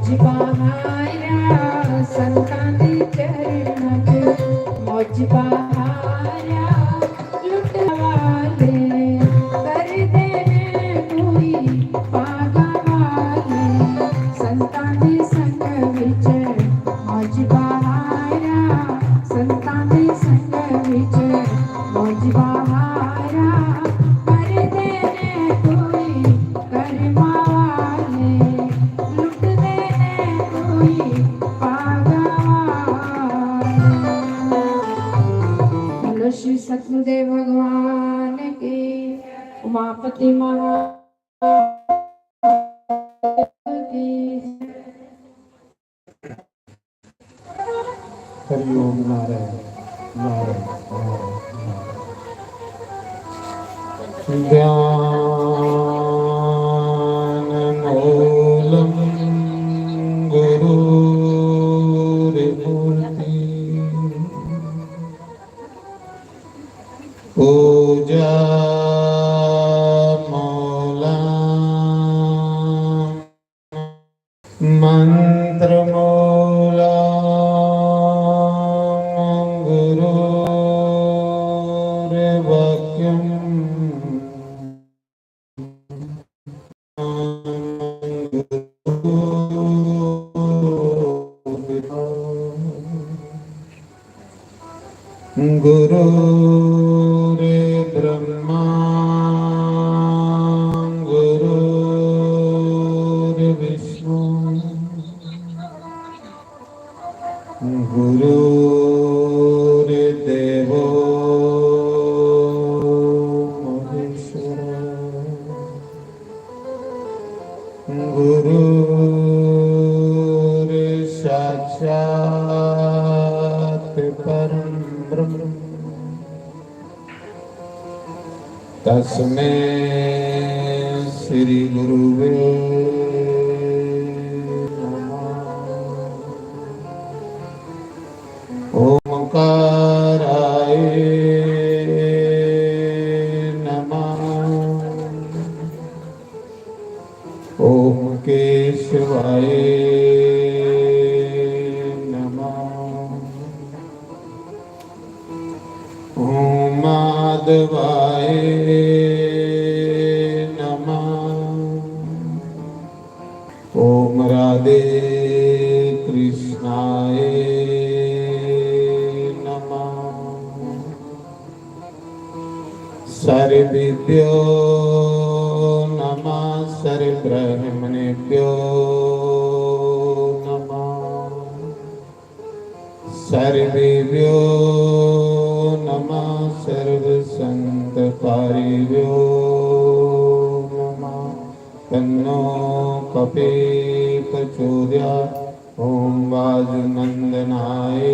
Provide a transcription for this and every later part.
मौज बहारा संतां दे चरणां च मौज बहारा लुट वाले कर देने कोई पागा वाले संतां दे संग विच मौज बहारा संतां दे संग विच मौज बहारा कर देने कोई कर्मा वाले लुट देने कोई पागा वाले। बोलो श्री सतगुरुदेव भगवान की उमापति महाराज की। हरिओम नारायण नारायण ध्यान मूलम गुरुर्मूर्ति पूजा मूलम मंत्र मूलम गुरुर्वाक्यम गुरुर्ब्रह्मा गुरुर्विष्णु गुरुर्देवो महेश्वरः गुरुर्साक्षात् परं ब्रह्म तस्मै श्री गुरुवे नमः। ओंकाराय नमः। ओम केशवाय नमः। ओम माधवाय नमः। ओम राधे कृष्णाय नमः। सर्वेभ्यो नमः सर्वब्रह्मणेभ्यो नमः। सर्वेभ्यो नमः सर्वसंतपारिभ्यो नमः। तन्नो कपे प्रचोदयात्। ओम वाजुनंदनाय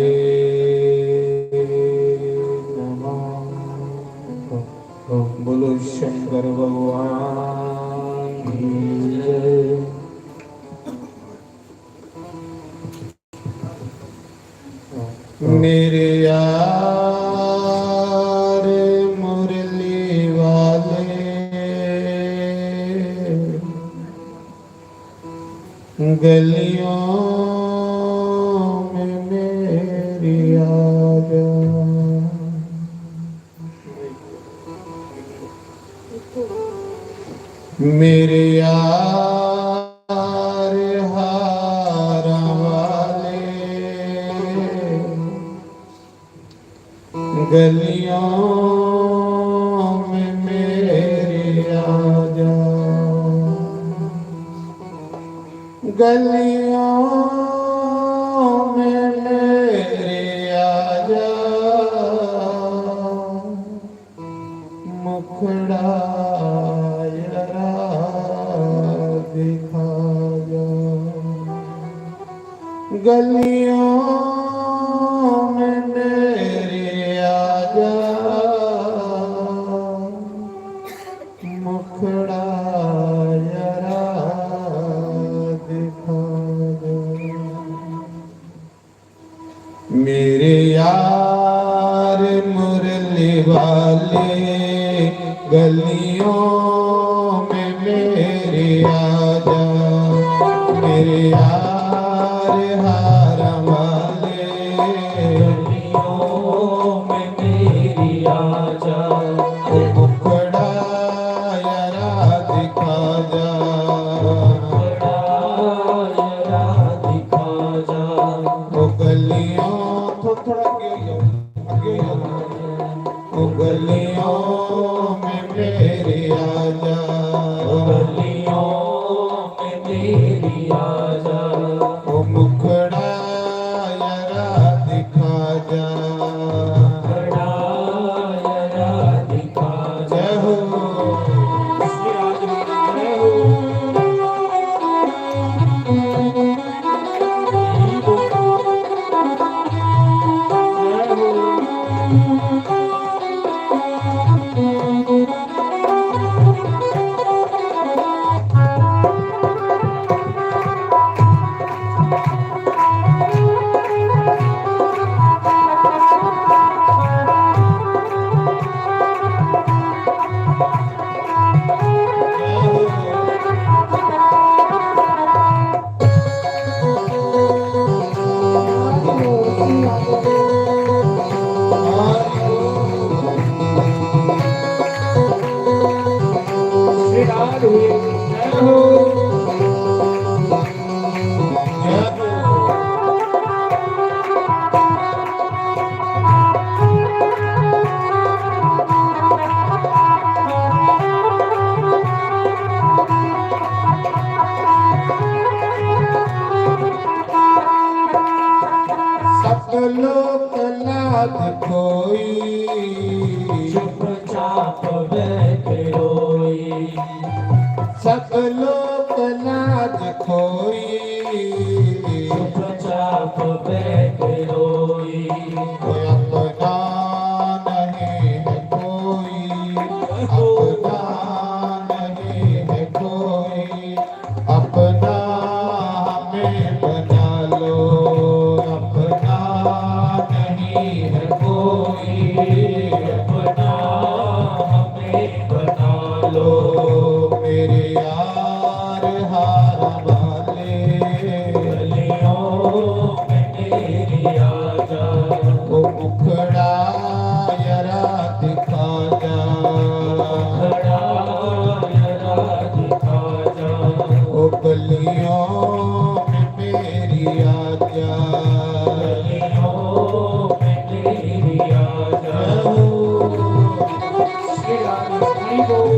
नमः। ओम बोलो शंकर भगवान की जय। मेरे यार मुरली वाले गलियों में मेरी आजा। मेरे यार हारा वाले गलियों में मेरी आजा। गलियों में मेरी आजा। मुखड़ा जरा दिखा जा। गलियों में मेरी आजा। मुखड़ा जरा दिखा जा। मेरे यार मुरली वाले गलियों में मेरी आजा। मेरे यार हार वाले गलियों में मेरी आजा, ओ मुखड़ा यारा दिखा जा, बड़ा यारा दिखा जा। ओ गलियों थोड़ा आगे ओ गलियों में मेरे आजा, गलियों में मेरी आजा, ओ मुखड़ा यारा दिखा जा, बड़ा यारा दिखा जा। जय हो श्री राज जय हो। श्री राज हुए जय हो। सब लोग लाद कोई चुपचाप बैठे रोई, सब लोग लाद खोई, चुपचाप बैठे रोई। कोई अपना नहीं है कोई, अपना नहीं है कोई, अपना हमें बना लो, अपना नहीं है कोई, अपना हमें बना लो, मेरे यार हार वाले गलियों में मेरी आजा, ओ मुखड़ा यारा दिखा जा, बड़ा यारा दिखा जा। ओ गलियों में मेरी आजा, गलियों में मेरी आजा। श्री राम हरि बोल।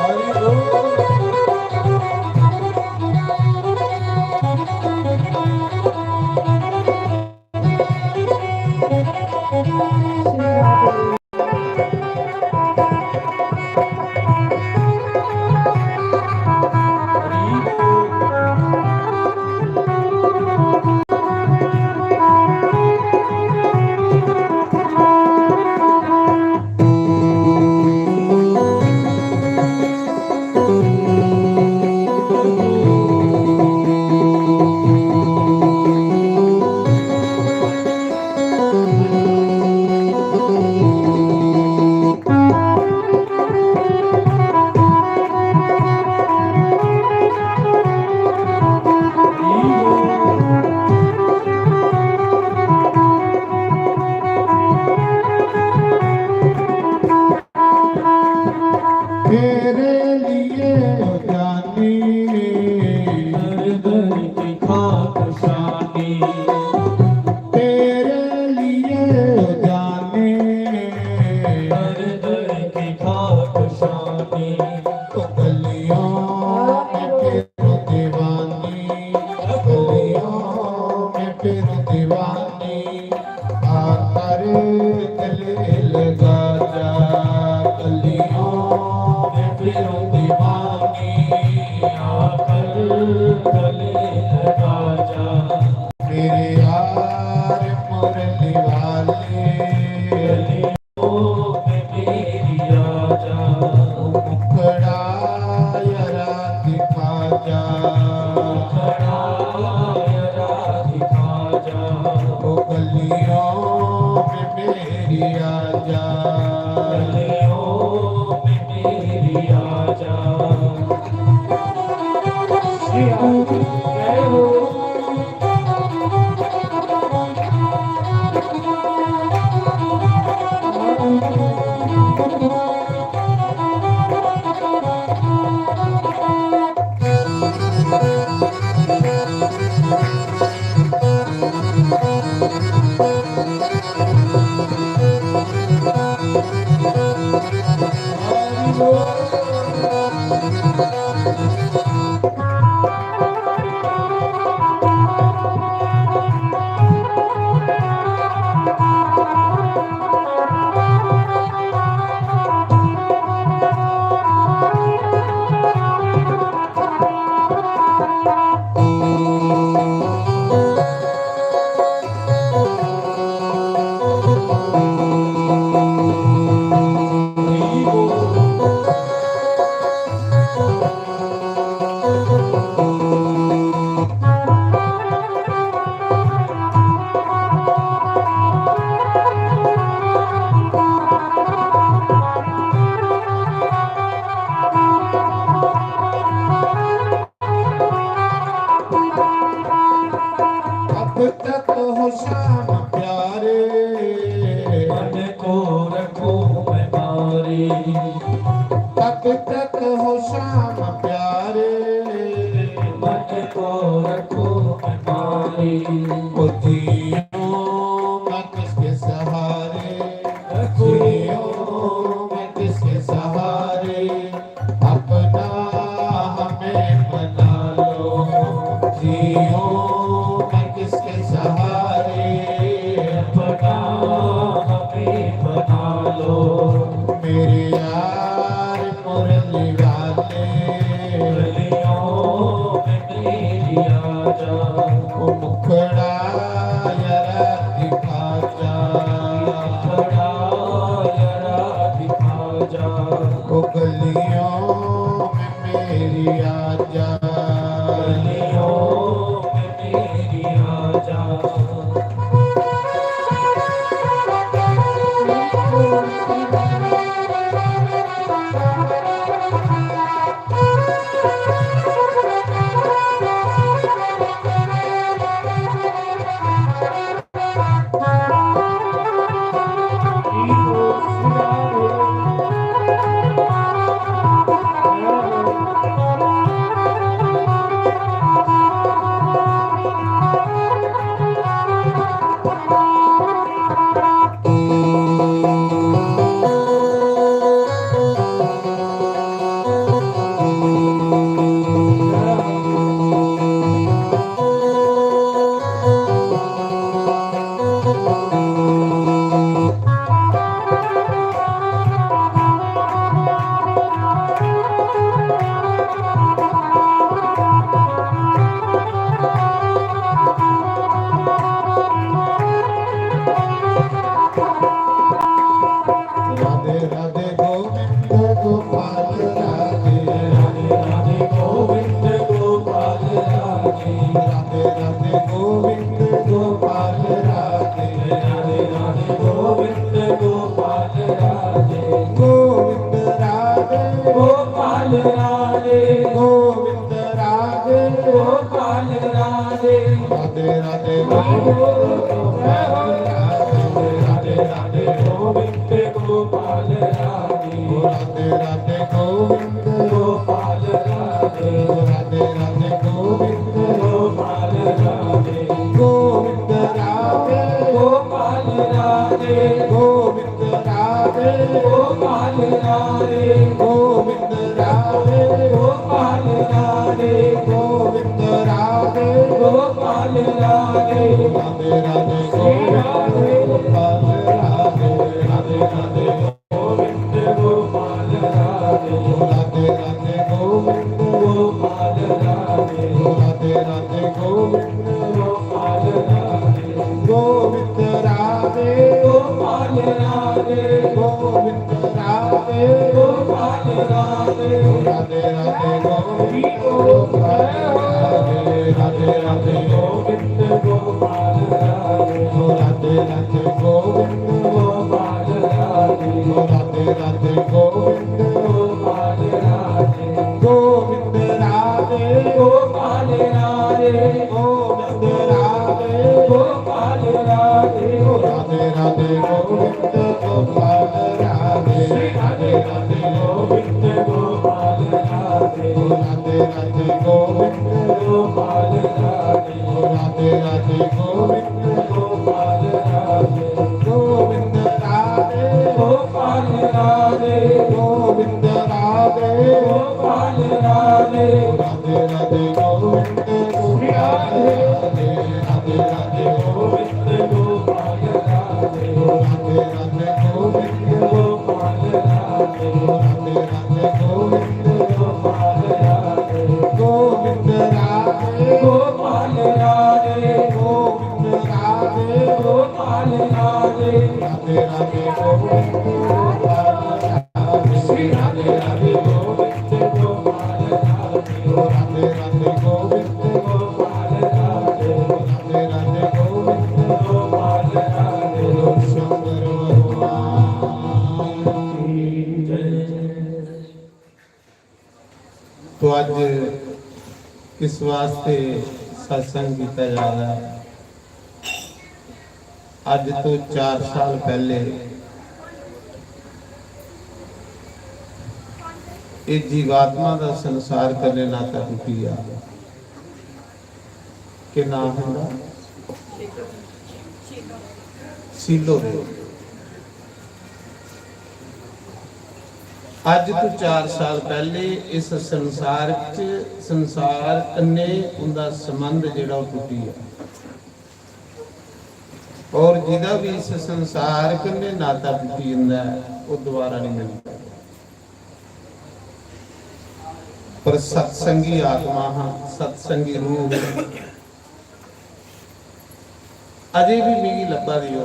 हरि बोल। तेरे लिए हो जानी दर की खाक शानी, तेरे लिए हो जानी दर की खाक शानी। तो गलियों में फिर दीवानी, गलियों में फिर दीवानी, आकर गले लगा जा, गलियों में फिर दीवानी, आकर गले लगा जा, मेरे यार मुरली वाले गलियों में मेरी आजा, मुखड़ा यारा दिखा जा, बड़ा यारा दिखा जा। ओ गलियों में मेरी आजा, गलियों में तब तक हो शाम प्यारे मन को रखो हमारी जियो मैं किसके सहारे जियो मैं किसके सहारे अपना हमें बना लो जियो मैं किसके सहारे अपना हमें बना लो मेरे यार मुरली वाले गलियों में मेरी आजा वो मुखड़ा जरा दिखा जा खड़ा जरा दिखा जा वो गलियों में मेरी आजा गलियों में मेरी आजा राधे राधे गोविंद गोपाल राधे राधे राधे गोविंद गोपाल राधे राधे राधे गोविंद गोपाल राधे राधे राधे गोविंद गोपाल राधे गोविंद राधे गोपाल राधे गोविंद राधे गोपाल राधे राधे राधे गोपाल राधे राधे राधे गोविंद गोपाल राधे राधे राधे गोविंद गोपाल राधे राधे राधे गोविंद गोपाल राधे गोविंद राधे गोपाल राधे गोविंद राधे गोपाल राधे गोविंद राधे गोपाल राधे गोविंद राधे गोपाल राधे राधे राधे गोपाल राधे राधे राधे गोविंद गोपाल राधे राधे राधे गोविंद गोपाल राधे राधे राधे गोविंद गोपाल राधे गोविंद राधे गोपाल राधे गोविंद राधे गोपाल राधे राधे राधे गोपाल राधे राधे राधे गोविंद गोपाल राधे राधे राधे गोविंद गोपाल राधे राधे राधे गोविंद गोपाल राधे गोविंद राधे गोपाल राधे गोविंद राधे गोपाल राधे राधे राधे गोविंद गोपाल राधे राधे राधे गोविंद गोपाल राधे राधे राधे गोविंद गोपाल राधे राधे राधे गोविंद गोपाल राधे गोविंद राधे गोपाल राधे गोविंद राधे गोपाल राधे राधे राधे गोविंद गोपाल राधे राधे राधे गोविंद गोपाल राधे राधे राधे गोविंद गोपाल राधे राधे राधे गोविंद गोपाल राधे गोविंद राधे गोपाल राधे गोविंद राधे गोपाल राधे राधे राधे गोविंद गोपाल राधे श्री राधे राधे गोविंद गोपाल राधे राधे राधे गोविंद गोपाल राधे राधे राधे गोविंद गोपाल राधे शंकर भगवान तो आज किस वास्ते सत्संग किया जा रहा है आज तो 4 साल पहले ये जीवात्मा का संसार करने नाता टूटी आ कि ना होगा सीलो दे। अज तो 4 साल पहले इस संसार कन्ने उनका संबंध जिहड़ा टूटी है और जिहदा भी इस संसार कन्ने नाता टूटी जांदा है वो दोबारा नहीं मिलता। पर सत्संगी आत्मा हाँ, सत्संगी रूह अजे भी नहीं लब्भा दियो,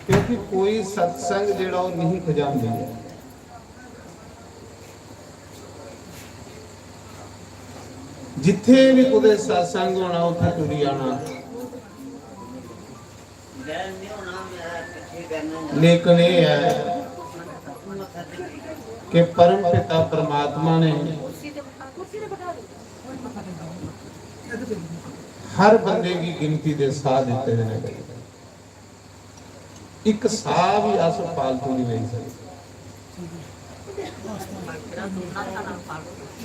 क्योंकि कोई सत्संग जिहड़ा वो नहीं खजांदी है। जिथे भी कोई सत्संग होना उत्थे तुरी आना, लेकिन ये है कि परम पिता परमात्मा ने हर बंदे की गिनती दे साह दिते हैं। एक साह भी अस फालतू नहीं ले सकते।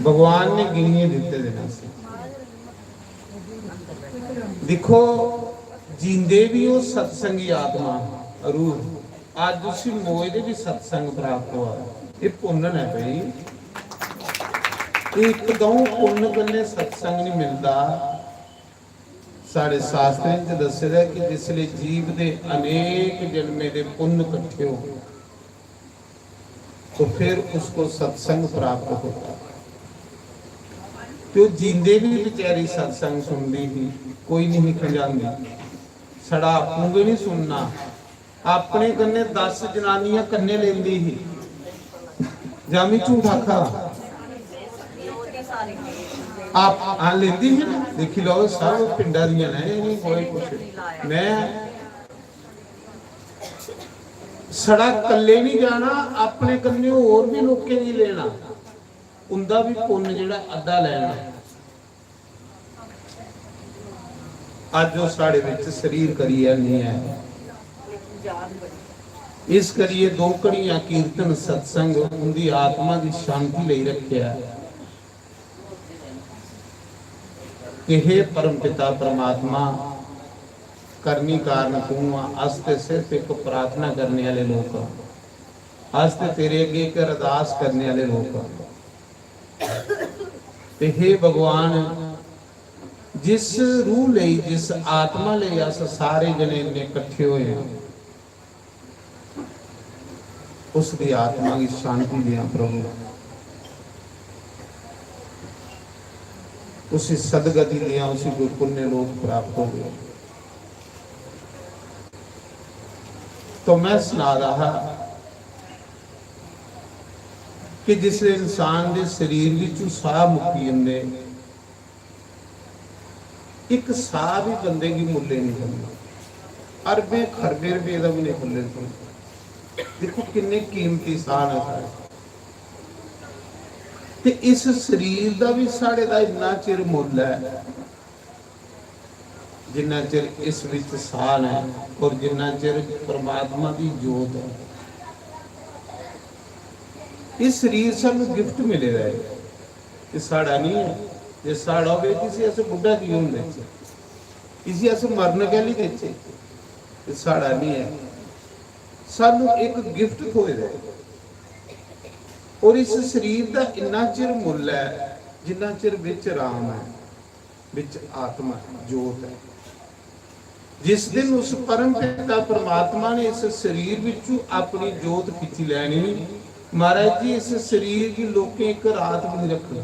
भगवान ने गिनिए दिते देना से। देखो जींदे भी वो सत्संगी आत्मा रूह आज उसी मोए दे भी सत्संग प्राप्त हुआ। ये पुण्य है भाई, एकदम पुण्य गल्ले सत्संग नहीं मिलता। साढ़े शास्त्रों च दस्सेदा कि जिसले जीव दे अनेक जन्मे दे पुण्य इकट्ठे हो तो फिर उसको सत्संग प्राप्त होता। तो जींदे भी बेचारी सत्संग सुनती ही कोई नहीं खजांदी। सड़ा आपू भी नहीं सुनना, अपने कन्ने 10 जनानियां कन्ने लेंदी ही जामी झूठ आखा आप लेंदी है ना। देखी लो सब पिंडा दियां ने, नहीं कोई कुछ मैं सड़ा कल्ले नहीं जाना, अपने कन्ने और भी लोके नहीं लेना, उनका भी पुण्य जिहड़ा अद्धा लेना। अज वो साढ़े विच शरीर करिए नहीं है, इस करिए 2 घड़ियां कीर्तन सत्संग उनकी आत्मा की शांति ले रखिया कि हे परम पिता परमात्मा करनी कारण तू आस्ते सिर्फ एक प्रार्थना करने वाले लोग, आस्ते तेरे अगे एक अरदास करने वाले लोग। ते हे भगवान जिस रूह ले जिस आत्मा ले अस सारे जने ने इकट्ठे होए उसकी आत्मा की शांति दिया प्रभु, उसी सदगति दिया, उसी को पुण्य लोक प्राप्त हो गए। तो मैं सुना रहा कि जिस इंसान के शरीर विचों साह मुक्की जांदे, एक साह भी बंदे की मुल्ले नहीं करना, अरबे खरबे रुपये का भी नहीं मुल्ले। देखो किन्ने कीमती साह ने सारे, ते इस शरीर का भी साढ़े का इन्ना चिर मुल है जिन्ना चिर इस विच साह है और जिन्ना चिर परमात्मा की जोत है। इस शरीर सानू गिफ्ट मिले है, ये साड़ा नहीं है। जे साड़ा हो किसी ऐसे बुढ़ा की होंगे, किसी ऐसे मरने के लिए देचे, ये साड़ा नहीं है। सानू एक गिफ्ट खोए है और इस शरीर का इन्ना चिर मुल है जिन्ना चिर विच राम है, विच आत्मा जोत है। जिस दिन उस परम पिता परमात्मा ने इस शरीर विचों अपनी जोत खिंची लैनी, महाराज जी इस शरीर की लोकें एक रात भी नहीं रखना,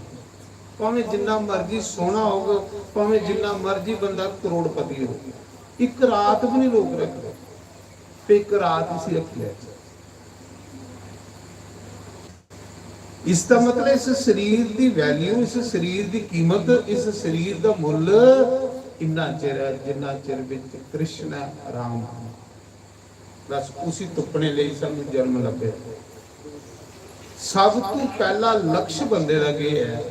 भावें जिन्ना मर्जी सोना होगा, भावें जिन्ना मर्जी बंदा करोड़पति हो, एक रात भी नहीं लोग रखते, एक रात इसी रख लिया। इसका मतलब इस शरीर की वैल्यू, इस शरीर की कीमत, इस शरीर का मुल इन्ना चिर है जिन्ना चिर विच कृष्ण है राम है। बस उसी तुपने लिए सानू जन्म लगे। सब तो पहला लक्ष्य बंदे का यह है,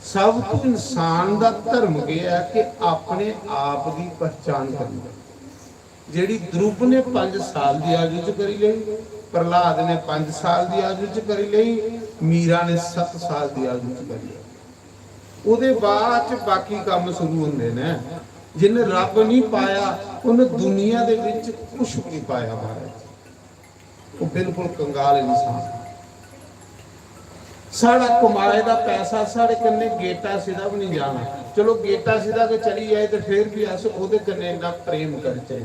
सब तो इंसान का धर्म यह है कि अपने आप की पहचान करना। जिहड़ी ध्रुव ने 5 साल की आयु च करी ली, प्रहलाद ने 5 साल की आयु च करी लई, मीरा ने 7 साल की आयु च करी लई। उहदे बाद च बाकी काम शुरू होंदे ने। जिन्हें रब नहीं पाया उन्हें दुनिया दे विच कुछ भी नहीं पाया महाराज। वो बिल्कुल कंगाल इंसान। साड़ा कमाए का पैसा साढ़े कन्ने गेटा सीधा भी नहीं जाना। चलो गेटा सीधा के चली जाए तो फिर भी अस उहदे कन्ने इन्ना प्रेम करते।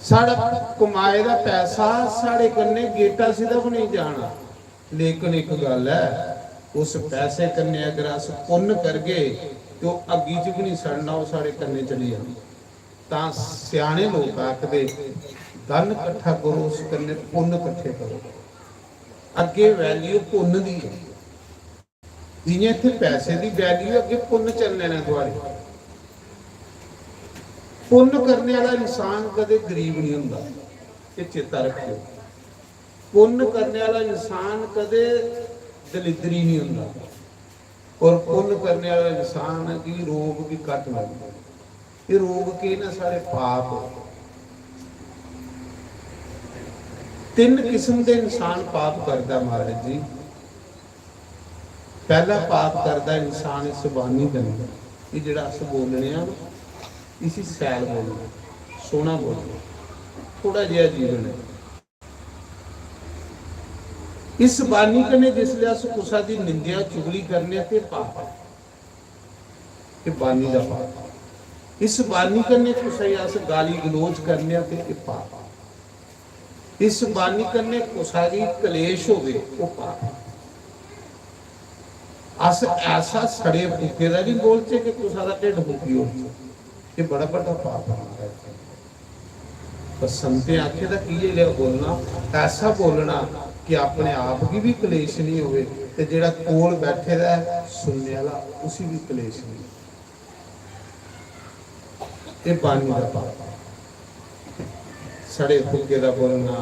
साड़ा कमाए का पैसा साढ़े कन्ने गेटा सीधा भी नहीं जाना। लेकिन एक गल है, उस पैसे कन्ने अगर अस पुण्य करगे तो अग्गी च भी नहीं सड़ना, वो साढ़े कन्ने चली जाना। तां सियाणे लोग आखदे धन इकट्ठा करो, उस कन्ने पुण्य इकट्ठे करो। अगे वैल्यू पुण्य दी है, जिवें इत्थे पैसे की वैल्यू अगे पुण्य चलने ने द्वारे। पुण्य करने वाला इंसान कदे गरीब नहीं हुंदा, ये चेता रखियो। पुण्य करने वाला इंसान कदे दलिद्री नहीं हुंदा। और पुण्य करने वाला इंसान की रोग भी घट लगदा। ये रोग के ना सारे पाप। 3 किस्म के इंसान पाप करता महाराज जी। पहला पाप करता इंसान सुबानी करना, ये जिहड़ा अस बोलने आ इसी सैल बोलना, सोहना बोलना, थोड़ा जिहा जीवन है। इस बानी कने जिसले अस कुसा दी निंदिया चुगली करने ते पाप है, ये बानी दा पाप। इस बानी कने कुसा अस गाली गलोच करने ते ये पाप। इस बानी कने कुसा दी कलेश होवे वो पाप। अस ऐसा सड़े फूके दा नहीं बोलते कि कुसा दा ढिड फूकी हो, ये बड़ा बड़ा पाप है। पर संते आखे दा की लिया बोलना, ऐसा बोलना कि अपने आप की भी कलेश नहीं होवे ते जेड़ा कोल बैठे दा सुनने वाला उसी भी कलेश नहीं। ये बानी दा पाप। सड़े फुके दा बोलना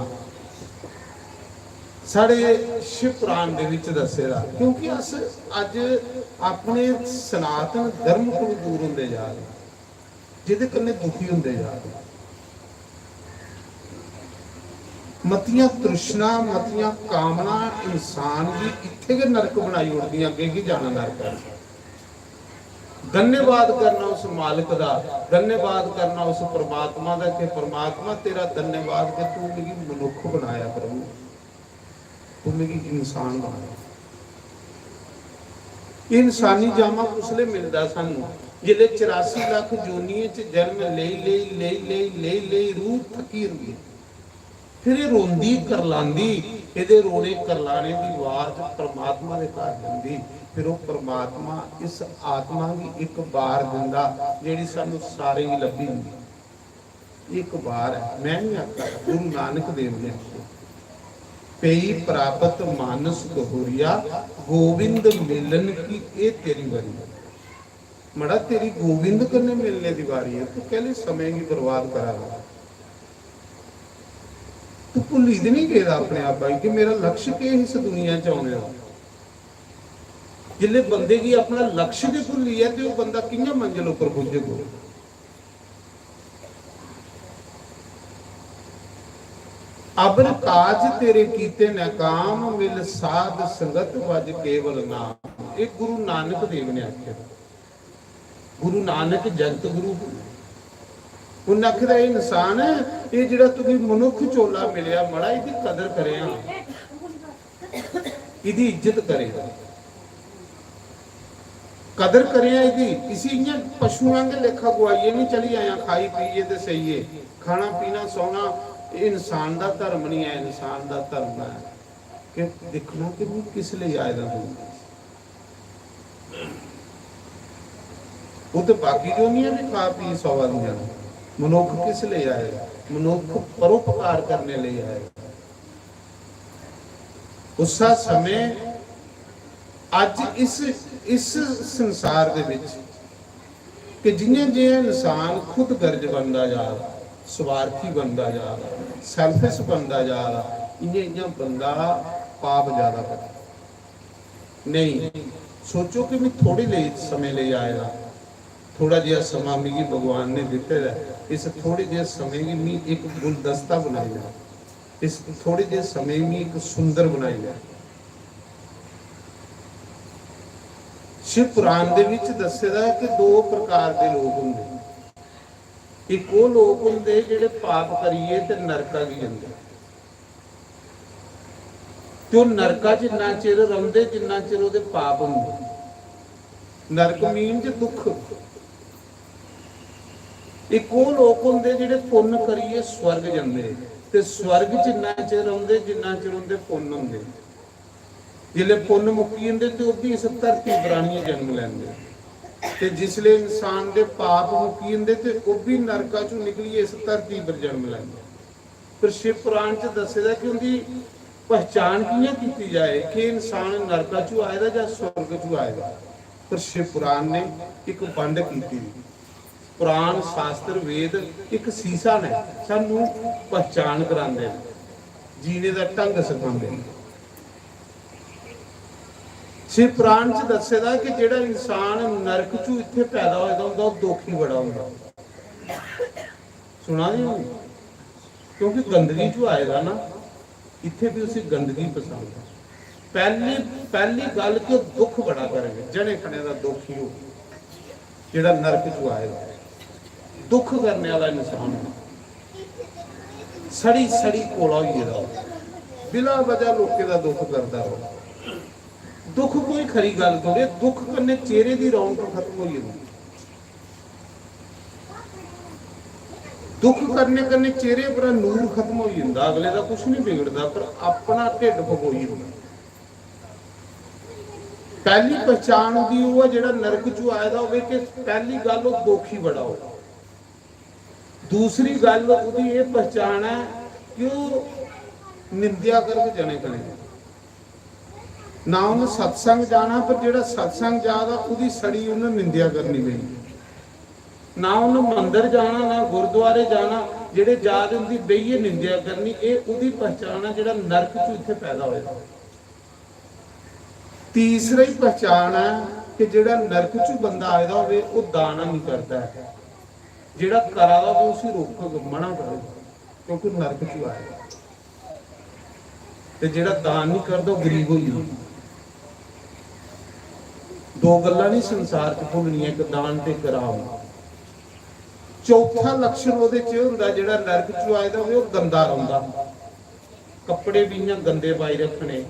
साढ़े शिव पुराण दे विच दसेदा, क्योंकि अस अज अपने सनातन धर्म को दूर होंदे जा रहे, जिहदे कन्ने दुखी होंदे जा रहे। मतियां तृष्णा मतियां कामना इंसान की इत्थे के नरक बनाई उड़दियां, अगे की जाना नरक है। धन्यवाद करना उस मालिक का, धन्यवाद करना उस परमात्मा का कि परमात्मा तेरा धन्यवाद कि तू मेरी मनुख बनाया, प्रभु तू मेरी इंसान बनाया। इंसानी जामा उसले मिलता सानू जिले 84 लाख जोनिए च जन्म ले रूह थकी रही, फिर ये रोंदी करलांदी, ये रोने करलाने की आवाज परमात्मा के घर जाती। फिर वो परमात्मा इस आत्मा की एक बार दिंदा जिहड़ी सानू सारे ही लभी हुंदी। एक बार है, मैं नहीं आखदा, गुरु नानक देव ने पेई प्राप्त मानस दोहरिया गोविंद मिलन की ये तेरी बारी। मड़ा तेरी गोविंद कन्ने मिलने की बारी है, तू कहले समय की बर्बाद करा, तू भुली तो नहीं गया अपने आप कि मेरा लक्ष्य के इस दुनिया च आने का। जिले बंदे की अपना लक्ष्य भी भुली है तो बंदा कियां मंजिल उपर पुजेगा। अबर काज तेरे कीते नाकाम मिल साध संगत वज केवल नाम। एक गुरु नानक देव ने आख्या, गुरु नानक जगत गुरु उन्हें आखिर इंसान है ये जिहड़ा तुझे मनुख चोला मिलिया, मड़ा इसकी कदर करे, इसकी इज्जत करे, कदर करे। इसी इं पशुओं के लेखा गुआइए नहीं चली आया, खाई पीए तो सही है, खाना पीना सोना इंसान का धर्म नहीं है। इंसान का धर्म है कि देखना कि मैं किस लिए आए दा हूं। वो तो बाकी जो नहीं है खा पी सवा दिया, मनुख किस लिए आए? मनुख परोपकार करने लिए आए। उस समय अज इस संसार दे विच कि जिन्हें जे इंसान खुद गर्ज बनता जा रहा, स्वार्थी बनता जा रहा, सैल्फिश बनता जा रहा, इन्हें बंदा पाप ज्यादा कर। नहीं सोचो कि मैं थोड़ी ले समय ले आएगा, थोड़ा जिहा समा मिगी भगवान ने दिते दा, इस थोड़े जिहे समय गी मी एक गुलदस्ता बनाई लै, इस थोड़े जिहे समय मी एक सुंदर बनाई लै। शिव पुराण दे विच दस्से दा कि दो प्रकार दे लोग हुंदे। एक वो लोग हुंदे जिहड़े पाप करिए ते नरका गी जंदे, ते ओह नरका च इन्ना चिर रौंदे जिन्ना चिर ओहदे पाप हुंदे। नरक मीन च दुख। एक वो लोग होंगे जिहड़े पुण्य करिए स्वर्ग जाते, ते स्वर्ग च इन्ना चिर रौंदे जिन्ना चिर उनके पुण्य होंगे। जिसले पुण्य मुक्की जाते तो वह भी इस धरती पर जन्म लेंगे, ते जिसले इंसान के पाप मुक्की जाते तो वह भी नरका चों निकलिए इस धरती पर जन्म लेंगे। फिर शिव पुराण च दसेदा कि उनकी पहचान कियां की जाए कि इंसान नरका चों आएगा या स्वर्ग चों आएगा। पर शिव पुराण ने एक वंड की। पुराण शास्त्र वेद एक सीसा ने सानू पहचान करांदे, जीने का ढंग सिखाते। शिव पुराण च दसेदा कि जिहड़ा इंसान नरक चों इत्थे पैदा होया हुंदा ओह दुखी बड़ा हुंदा। सुना नहीं, क्योंकि गंदगी चों आएगा ना, इत्थे भी उसे गंदगी पसंद है। पहली गल कि दुख बड़ा करेगा, जने खने का दुखी हो जिहड़ा नरक चों आएगा। दुख करने वाला इंसान सड़ी सड़ी कोला हो, बिना वजह लोगों का दुख करता हो। दुख कोई खरी गल थोड़े, दुख करने चेहरे की रौनक खत्म हो जाती। दुख करने चेहरे पर नूर खत्म हो जाता, अगले का कुछ नहीं बिगड़ता, पर अपना ढिड फकोई जाता। पहली पहचान की वो जिहड़ा नरक चों आएगा होवे कि पहली गल वो दुखी बड़ा हो। दूसरी गल उसकी ये पहचान है कि वो निंदिया करके जने खने ना उन्हें सत्संग जाना, पर जिहड़ा सत्संग जाता उसकी सड़ी उन्हें निंदिया करनी पैनी। ना उन्हें मंदिर जाना ना गुरुद्वारे जाना, जिहड़े जाते उनकी बेहिए निंदिया करनी। ये उसकी पहचान है जिहड़ा नरक चों इत्थे पैदा होया। तीसरी पहचान है कि जिहड़ा नरक चों बंदा आएगा होवे वो दान नहीं करता है, जिहड़ा करागा वो उसे रोक मना करेगा, क्योंकि नरक चों आएगा। ते जिहड़ा दान नहीं करता वो गरीब हो जाएगा। दो गल्लां नहीं संसार च भुलनियां, एक दान ते कराम। चौथा लक्षण ਉਹਦੇ ਚ ਹੁੰਦਾ ਜਿਹੜਾ ਨਰਕ ਚੋਂ ਆਇਦਾ ਹੋਵੇ ਉਹ ਗੰਦਾ ਰਹਿੰਦਾ। ਕੱਪੜੇ ਵੀ ਇੰਨਾ ਗੰਦੇ ਪਾਈ ਰੱਖਣੇ,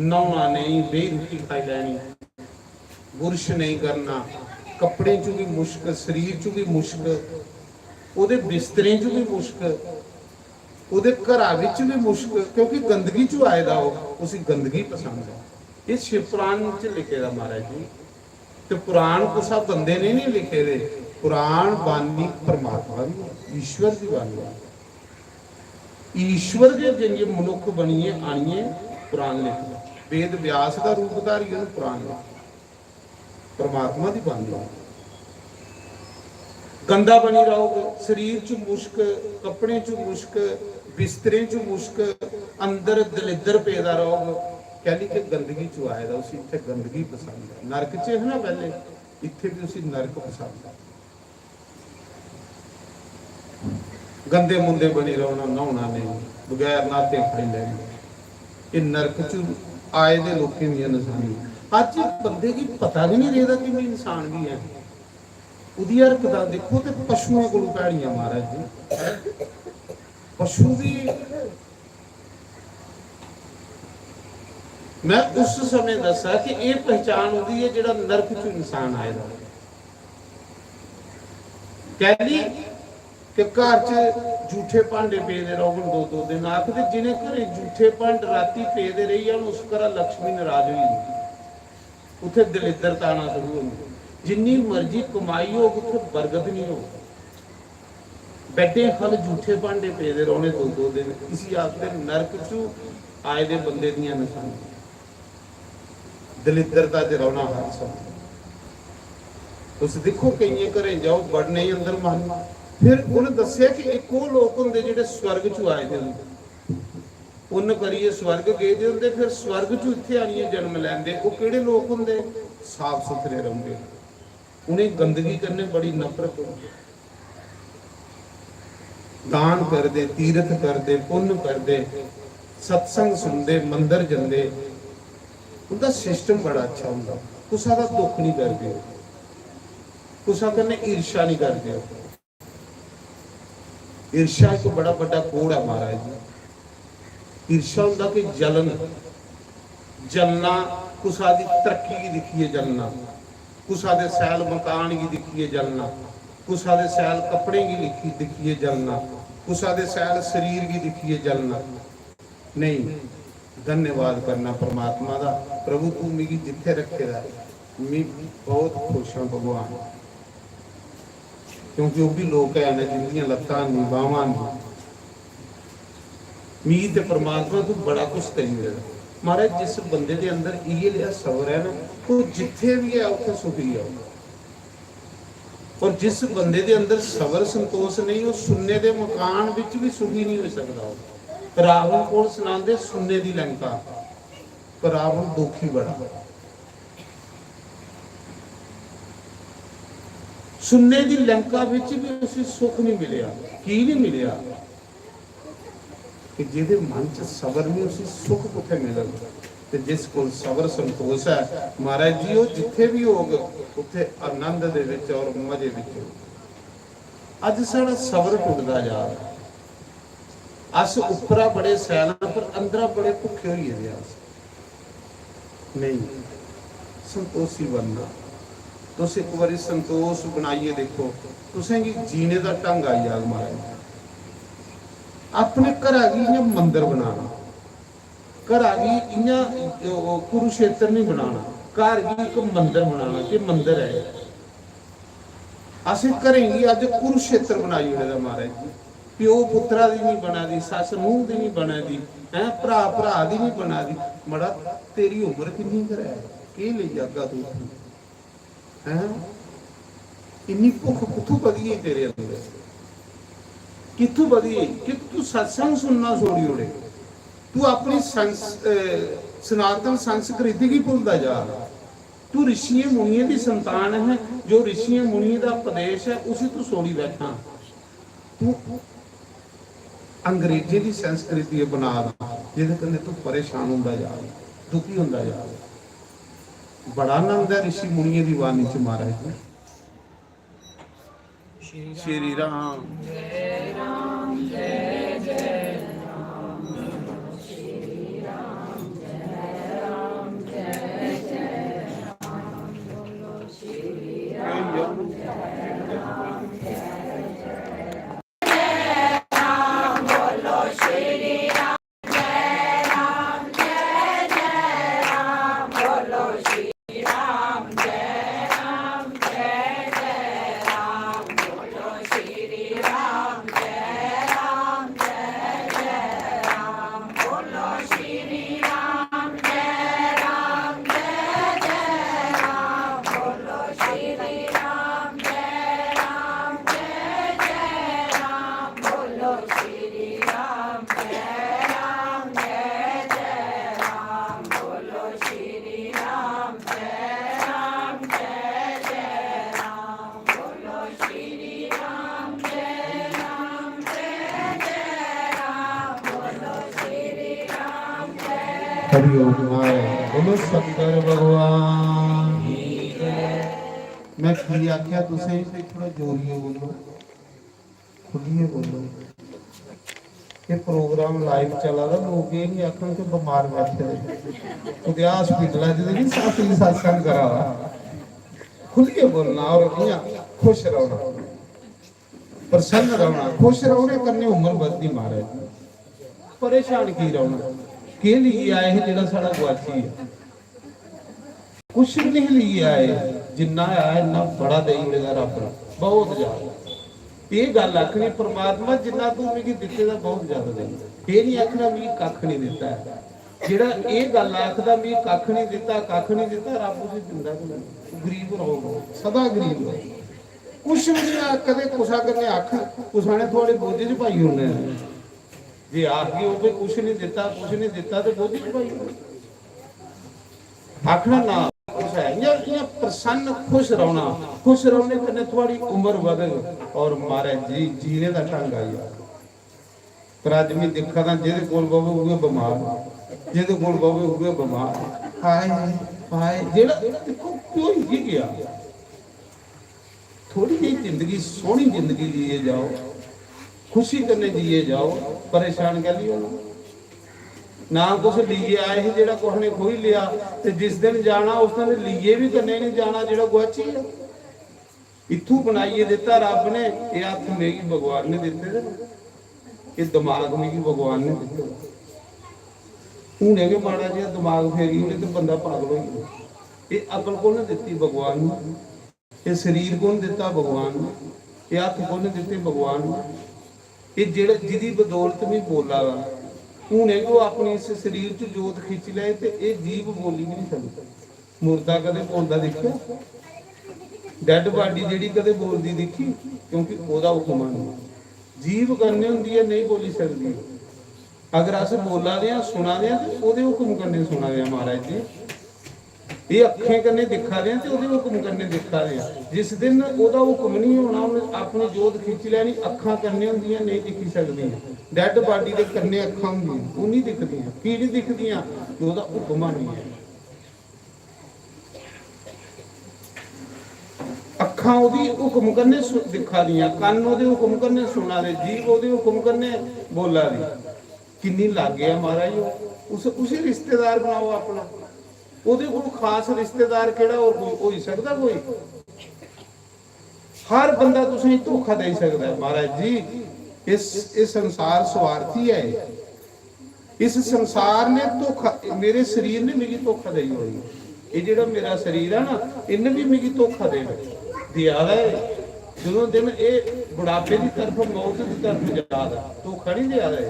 ਨਹਾਉਣਾ ਨਹੀਂ, ਬੇਰੁਖੀ ਖਾਈ ਲੈਣੀ, ਬੁਰਸ਼ ਨਹੀਂ ਕਰਨਾ, ਕੱਪੜੇ ਚ ਵੀ ਮੁਸ਼ਕ, ਸਰੀਰ ਚ ਵੀ ਮੁਸ਼ਕ, ਉਹਦੇ ਬਿਸਤਰੇ ਚ ਵੀ ਮੁਸ਼ਕ, ਉਹਦੇ ਘਰਾਂ ਵਿੱਚ ਵੀ ਮੁਸ਼ਕ, ਕਿਉਂਕਿ ਗੰਦਗੀ ਚੋਂ ਆਇਦਾ ਉਹ ਉਸੇ ਗੰਦਗੀ ਪਸੰਦ ਹੈ। ਇਹ शिव पुराण च लिखे दा महाराज जी। तो पुराण को सब बंदे ने नहीं लिखे दे, पुराण बानी परमात्मा दी, ईश्वर की बानी है। ईश्वर के जरिए मनुख बनिए आनिए पुराण लिखे, वेद व्यास का रूप धारी है पुराण लिखे, परमात्मा की बानी है। गंदा बनी रहोगे, शरीर च मुश्क, कपड़े च मुश्क, बिस्तरे च मुश्क, अंदर दलिद्र पैदा रहोगे। कह ली कि गंदगी चो आएगा, उसी इत्थे गंदगी पसंद है। नरक च है ना पहले, इत्थे भी उसी नरक पसंद है। गंदे मुंदे बनी रहोना, नहाना नहीं, बगैर नाते खाई लेने, ये नरक च आए दे लोगों दी निशानी। अज बंदे की पता भी नहीं रहता कि मैं इंसान भी है। उदी हरकतां देखो तो पशुओं को भैड़ियां महाराज जी। पशु भी मैं उस समय दसा कि यह पहचान होती है जिहड़ा नरक चों इंसान आएगा। कह ली कि घर च झूठे भांडे पेदे रहोगे 2-2 दिन, आखदे जिन्हें घरे झूठे भांडे राती पेदे रही जान उस घर लक्ष्मी नाराज हो जाती, उत्थे दलिद्रता आना शुरू होगी। जिन्नी मर्जी कमाई हो उत्थे बरकत नहीं हो। बैठे हल झूठे भांडे पेदे रहोने 2-2 दिन, इसी आखदे नरक चों आए दे बंदे दियां निशानियां। दलिद्रता च रौना हर समय। तुस देखो कई घरे जाओ बड़ने ही अंदर मन। फिर उन्हें दसिया कि एक वो लोग होंगे जिहड़े स्वर्ग चों आए थे, पुण्य करिए स्वर्ग गए दे होंगे, फिर स्वर्ग चों इत्थे आनिए जन्म लैंदे। वो किहड़े लोग होंगे? साफ सुथरे रहोगे, उन्हें गंदगी करने बड़ी नफरत हो। दान कर दे, तीर्थ कर दे, पुण्य कर दे, सत्संग सुनते, मंदिर जाते, उनका सिस्टम बड़ा अच्छा होंगे। कुसा का दुख नहीं करते, कुसा कन्ने ईर्षा नहीं करते। ईर्षा एक बड़ा बड़ा कोड़ है महाराज जी। ईर्षा होंदा कि जलन, जलना, कुसा की तरक्की की दिखिए जलना, कुसा दे सैल मकान की दिखिए जलना, कुसा दे सैल कपड़े की दिखिए जलना, कुसा दे सैल शरीर की दिखिए जलना। नहीं, धन्यवाद करना परमात्मा का, प्रभु तू मिगी जिथे रखेगा मैं बहुत खुश हाँ भगवान, क्योंकि वो भी लोग है जिंदियां लत्तां नहीं बावां नहीं। मी ते परमात्मा तू बड़ा कुछ करी मिलेगा महाराज। जिस बंदे के अंदर ये लिया सबर है ना, वो जिथे भी है उसे सुखी है। और जिस बंदे के अंदर सबर संतोष नहीं, वो सुन्ने के मकान विच भी सुखी नहीं हो सकता। रावण को सुनाते सुन्ने की लंका, पर रावण दुखी बड़ा। सुन्ने की लंका विच भी उसे सुख नहीं मिलिया। की नहीं मिलिया कि जिहदे मन च सबर नहीं, उसे सुख कुत्थे मिलेगा। ते जिस कोल सबर संतोष है महाराज जी, वो जिथे भी होगा उत्थे आनंद दे विच और मजे विच होगा। अज साडा सबर टुटदा जा रहा। अस उपरा बड़े सैल पर अंदरा बड़े भुखे होइए दे। नहीं, संतोषी बनना। तुम एक बार संतोष बनाइए देखो, तुसें जीने का ढंग आई जाग महाराज। अपने घर की इं मंदिर बनाना, घर की इं कुरुक्षेत्र नहीं बनाना, घर की एक मंदिर बनाना कि मंदिर है। असें घरें की अज कुरुक्षेत्र बनाई ओड़े महाराज जी। प्यो पुत्रा दी नहीं बना दी, सस नूह दी नहीं बना दी, है भरा भरा दी नहीं बना दी। मड़ा तेरी उम्र कितनी कर है, के ले जागा तू है? इन्नी भुख कितों बधी है तेरे अंदर, कितों बधी है कि तू सत्संग सुनना छोड़ी ओड़े। तू अपनी सनातन संस्कृति की भूलता जा। तू ऋषियों मुनियों की संतान है, जो ऋषियों मुनियों का उपदेश है उसे तू सोड़ी बैठा। तू अंग्रेजी की संस्कृति बना जिहदे कन्नै तू परेशान होंदा जा, दुखी होंदा जा। बड़ा आनंद है ऋषि मुनियों की वाणी च महाराज। श्री राम जय राम जय जय राम, श्री राम जय राम जय जय राम, बोलो श्री राम जय राम जय जय राम, बोलो श्री राम जय राम जय जय राम, बोलो श्री राम जय राम जय जय राम, बोलो श्री राम जय राम जय जय राम, बोलो श्री राम जय राम जय जय राम, बोलो श्री राम जय राम जय जय राम, बोलो श्री राम जय राम जय जय राम, बोलो श्री राम जय राम जय जय राम, बोलो श्री राम जय राम जय जय राम, बोलो श्री राम जय। हरि ओम बोलो शंकर भगवान की जय। मैं की आख्या तुसें थोड़ा जोरिए बोलो, खुलिए बोलो। ये प्रोग्राम लाइव चला रहा, लोग ये नहीं आखन के बीमार बैठे तो हॉस्पिटल जी साथी सत्संग करा। खुलिए बोलना और खुश रहना, प्रसन्न रहना, खुश रहने करने उम्र बढ़ती महाराज। परेशान की रहना के लिए आए हैं जेड़ा साड़ा गुआची है, कुछ नहीं लिए आए। जिन्ना आया इन्ना बड़ा दई उड़ेगा रब बहुत ज्यादा। ये गल आखनी परमात्मा जिन्ना तू मिगी दिते दा बहुत ज्यादा दे। ये नहीं आखना मिगी कख नहीं दिता है। जेड़ा ये गल आखदा मिगी कख नहीं दिता, कख नहीं दिता, रब उसे दिंदा नहीं। गरीब रहो, सदा गरीब रहो। कुछ भी नहीं कदे कुसा करने आख कुसा ने थोड़े बोझे च पाई होने जे आखी हो कुछ नहीं दिता, कुछ नहीं दिता तो बोझे च पाई आखना ना कुछ है या प्रसन्न खुश रहने कने थोड़ी उम्र बढ़ेगी और महाराज जी जीने का ढंग आ गया। पर अज मैं देखा था जिहदे कोल बवे हुए बीमार, जिहदे कोल बवे हुए बीमार, हाय हाय जेड़ा देखो क्यों ही गया। थोड़ी जी जिंदगी सोहनी जिंदगी जिए जाओ, खुशी करने जिए जाओ, परेशान कह लियो ना कुछ लीए आए ही जेड़ा कुछ ने खोई लिया ते जिस दिन जाना उस दिन लीए भी करने नहीं जाना जेड़ा गुआची है। इथू बनाइए दिता रब ने, ये हथ मेरी भगवान ने दिते थे, ये दिमाग मेरी भगवान ने दिते। हूं के माड़ा जिहा दिमाग फेरी उन्हें तो बंदा पागल हो गया। ये अकल को दिती भगवान ने, ये शरीर को दिता भगवान ने, ये हथ को दिते भगवान ने। ये जेड़ा जिहदी बदौलत में बोला वा हूं वो अपनी इस शरीर च जोत खिंच ले ते ये जीभ बोली भी नहीं सकती। मुर्दा कदे बोलदा देखिया, डैड बॉडी जेड़ी कदे बोलदी देखी, क्योंकि ओदा हुक्म नहीं। जीभ करनी हुंदी है नहीं बोली सकती। अगर अस बोला दे सुना दे तो ओदे हुक्म करने सुना दे महाराज जी। ये अखें कन्ने दिखा दे ते ओदे हुक्म करने दिखा दे। जिस दिन ओदा हुक्म नहीं होना उन्हें अपनी जोत खिंच लैनी। अखां करने हुंदियां नहीं दिखी सकदियां। डैड बॉडी दे कन्ने अखां हुंदियां वो नहीं दिखदियां। की नहीं दिखदियां? ओदा हुक्म नहीं है। अखां ओदी हुक्म करने दिखा दियां, कान ओदे हुक्म करने सुना दे, जीभ ओदे हुक्म करने बोला दी। किन्नी लागे है महाराज। उसे रिश्तेदार बनाओ अपना। ਉਹਦੇ ਕੋਲ ਖਾਸ ਰਿਸ਼ਤੇਦਾਰ ਕਿਹੜਾ ਹੋਰ ਹੋ ਹੀ ਸਕਦਾ ਕੋਈ? ਹਰ ਬੰਦਾ ਤੁਸੀਂ ਧੋਖਾ ਦੇ ਸਕਦਾ ਹੈ ਮਹਾਰਾਜ ਜੀ। ਇਸ ਸੰਸਾਰ ਸਵਾਰਥੀ ਹੈ। ਇਸ ਸੰਸਾਰ ਨੇ ਧੋਖਾ, ਮੇਰੇ ਸਰੀਰ ਨੇ ਮੇਰੀ ਧੋਖਾ ਦੇਈ ਹੋਈ। ਇਹ ਜਿਹੜਾ ਮੇਰਾ ਸਰੀਰ ਹੈ ਨਾ ਇਹਨੇ ਵੀ ਮੇਰੀ ਧੋਖਾ ਦੇ ਦਿਆ ਹੈ। ਜਦੋਂ ਦਿਨ ਇਹ ਬੁਢਾਪੇ ਦੀ ਤਰਫ ਮੌਤ ਦੀ ਤਰਫ ਜਾਂਦਾ ਧੋਖਾ ਨਹੀਂ ਦਿਆ ਹੈ।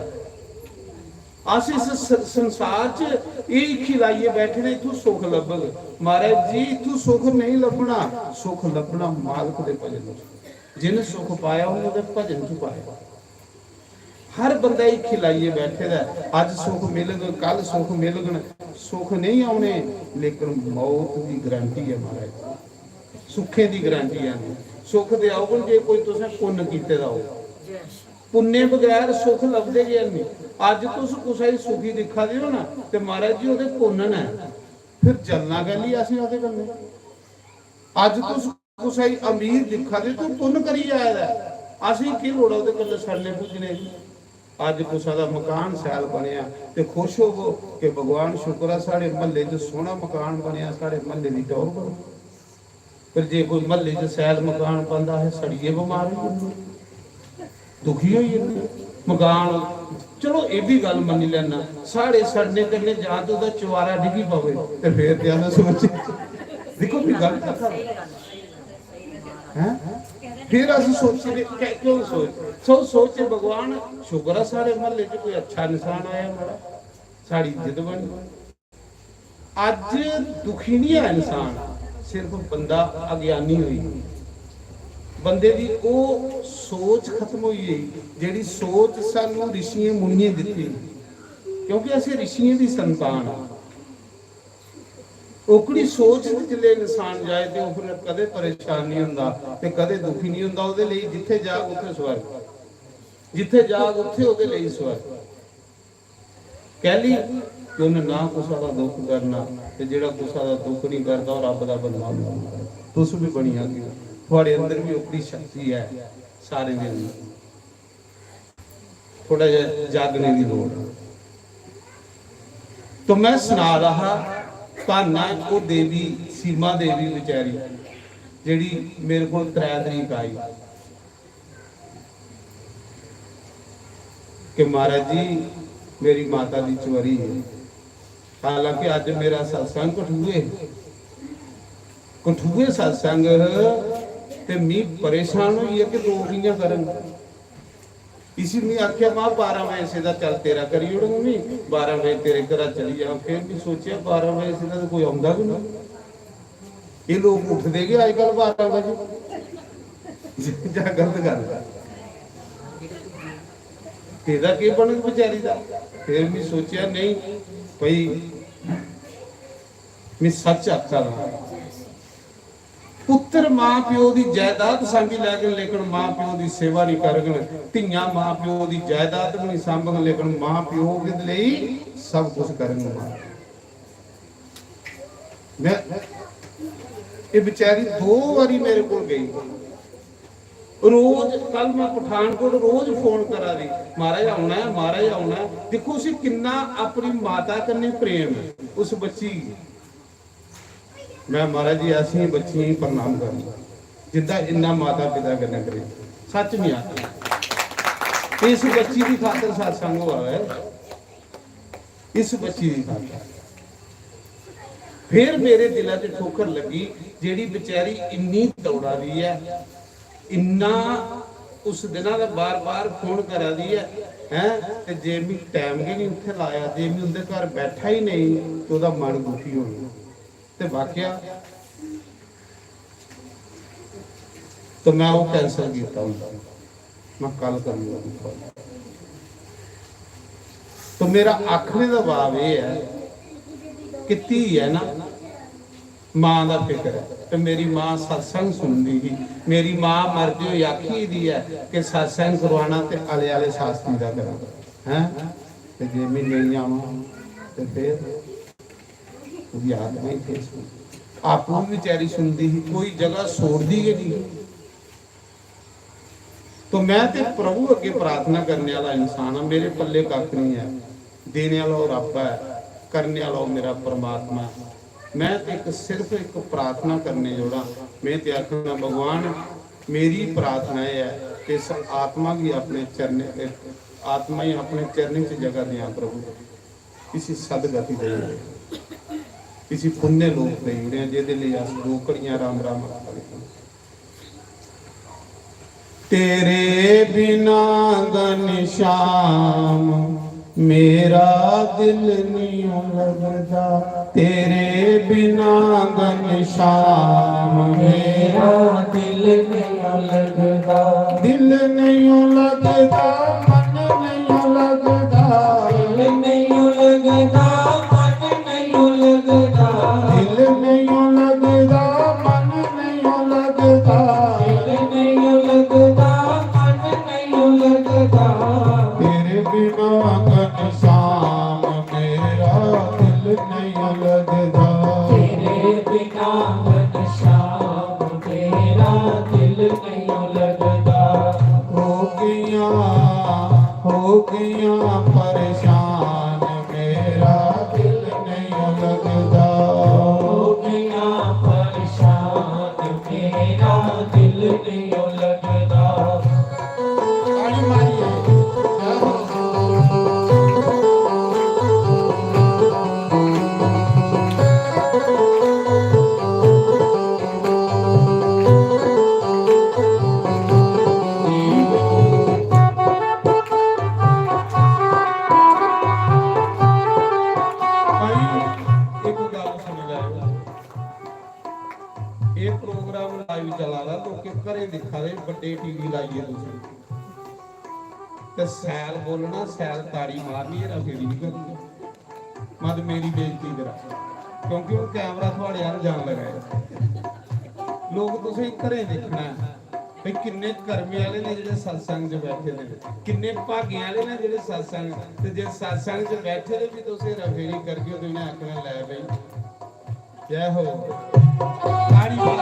अस इस संसार च यही खिलाइए बैठे ने इथों सुख लभग। महाराज जी इथों सुख नहीं लभना, सुख लभना मालक दे भजन च। जिन्हें सुख पाया उन्होंने भजन च पाया। हर बंदा ही खिलाइए बैठे दा, अज सुख मिलग कल सुख मिलगन, सुख नहीं आने लेकिन मौत की गारंटी है महाराज। सुखे की गारंटी है। सुख दे आओगे जे कोई तुसें पुण्य कीते दा हो। पुण्य बगैर सुख लभदे गए नहीं। अज तुस कुछ सुखी दिखा दियो ना ते महाराज जी ओदे पुण्य है, फिर चलना गल ही असीं ओदे कन्ने। अज तुस कुछ अमीर दिखा दे तो पुण्य करी जाएगा। असीं की लोड़ ओदे कन्ने सड़ने पुजने। अज कुछ दा मकान सैल बनिया ते खुश होवो कि भगवान शुक्र है साढ़े महल्ले च सोहना मकान बनिया, साढ़े महल्ले दी टौर बनी। फिर जे कोई महल्ले च सैल मकान बनता है सड़िए बीमार हो दुखी होइए मकान। चलो ये भी गल मनी लेना साढ़े सड़ने करने जां तो दा चवारा डिगी पवे ते फिर ते अस सोचे देखो भी गल हैं। फिर अस सोचे क्यों सोचे भगवान शुक्र है साढ़े महल्ले च कोई अच्छा इंसान आया हमारा, साड़ी इज्जत बनी। अज दुखी नहीं है इंसान, सिर्फ बंदा अज्ञानी हुई। बंदे दी ओ सोच खत्म हुई है जिहड़ी सोच सानू ऋषियां मुनियां दित्ती, क्योंकि असीं ऋषियां दी संतान। ओकड़ी सोच जिले इंसान जाए तो फिर कदे परेशान नहीं हुंदा ते कदे दुखी नहीं हुंदा। ओहदे लई जिथे जाग उत्थे स्वर्ग, जिथे जाग उत्थे ओहदे लई स्वर्ग। कह ली कि उन्हें ना कुसा दा दुख करना ते जिहड़ा कुसा दा दुख नहीं करदा ओह रब दा बंदा होंदा। तुस भी बनी आ गए, थोड़े अंदर भी अपनी शक्ति है। सारे दिन थोड़ा जागने की लोड़। तो मैं सुना रहा ताना वो देवी सीमा देवी बेचारी जिहड़ी मेरे को 3 तरीक आई कि महाराज जी मेरी माता की चवरी है। हालांकि अज मेरा सत्संग कठुए सत्संग ते मी परेशान हुई है कि लोग इं करन। इसी में आख्या मां 12 बजे से चल तेरा करी उड़ मम्मी 12 बजे तेरे घर चली जा। फिर भी सोचा 12 बजे से तो कोई आंदा भी नहीं। ये लोग उठते गए अजकल 12 बजे जा गलत गल तेरा की बनग बेचारी का। फिर भी सोचा नहीं भाई मैं सच आखा रहा। पुत्र मां प्यो की जायदाद सांभी लैगन लेकिन मां प्यो की सेवा नहीं करगन। धियां मां प्यो की जायदाद भी नहीं सांभन लेकिन मां प्यो के लिए सब कुछ करन। मैं ये बेचारी 2 बारी मेरे को गई, रोज कल मैं पठानकोट रोज फोन करा दी, महाराज आना है, महाराज आना है। देखो उसे किन्ना अपनी माता कन्ने प्रेम है उस बच्ची। मैं महाराज जी ऐसी बच्ची ही प्रणाम करना जिदा इन्ना माता पिता कन्ने प्रेम सच नहीं आता। इस बच्ची की खातर सत्संग हुआ है, इस बच्ची की खातर। फिर मेरे दिल च ठोकर लगी, जेड़ी बेचारी इन्नी दौड़ा रही है, इन्ना उस दिन का बार बार फोन करा दी है ते जे मैं टाइम भी नहीं उत्थे लाया, जे मैं उनके घर बैठा ही नहीं तो उसका मन दुखी होना। ते वाकया तो मैं वो कैंसल किया, मैं कल करूँगा। तो मेरा आखने का भाव यह है कि धी है ना, मां का फिक्र है। तो मेरी मां सत्संग सुनती ही, मेरी मां मरदी हुई आखी दी है कि सत्संग करवाना तो आले आले शास्त्री का करा है। तो जे मैं नहीं आवा तो फिर याद नहीं थे आप बेचारी सुनती ही, कोई जगह छोड़ती है नहीं। तो मैं तो प्रभु अगे प्रार्थना करने वाला इंसान हाँ, मेरे पल्ले कख नहीं है। देने वाला वो रब है, करने वाला वो मेरा परमात्मा। मैं एक सिर्फ एक प्रार्थना करने जोड़ा, मैं तो आखना भगवान मेरी प्रार्थना है कि इस आत्मा की अपने चरण, आत्मा ही अपने चरण च जगह दिया प्रभु, किसी सदगति दे, किसी पुण्य लोक दे जिहदे लई अस दो घड़ियां राम राम करें। तेरे बिना घनश्याम मेरा दिल नहीं लगदा, तेरे बिना घनश्याम मेरा दिल नहीं लगदा। दिल नहीं लगदा, मन नहीं लगदा, दिल नहीं लगदा, मन नहीं लगदा, दिल नहीं लगदा, मन नहीं लगदा, दिल नहीं लगदा, मन नहीं लगदा। तेरे बिना घनश्याम मेरा दिल नहीं लगदा, तेरे बिना घनश्याम मेरा दिल नहीं लगदा। हो गया परेशान मेरा दिल नहीं लगदा, हो गया परेशान मेरा दिल नहीं लगदा। घरे दिखा रहे बड़े टीवी लाइए तुम सैल बोलना, सैल ताड़ी मारनी, है फेरी नहीं करनी, मत मेरी बेइज्जती करा क्योंकि वो कैमरा थोड़े हाल जान लगा। लोग तुम घरे देखना भाई किन्ने कर्मे वाले ने जो सत्संग च बैठे ने, किन्ने भागे वाले ने जो सत्संग, तो जो सत्संग च बैठे ने भी तुम रफेरी करके तो इन्हें आखना लै भाई जय हो ताड़ी मार।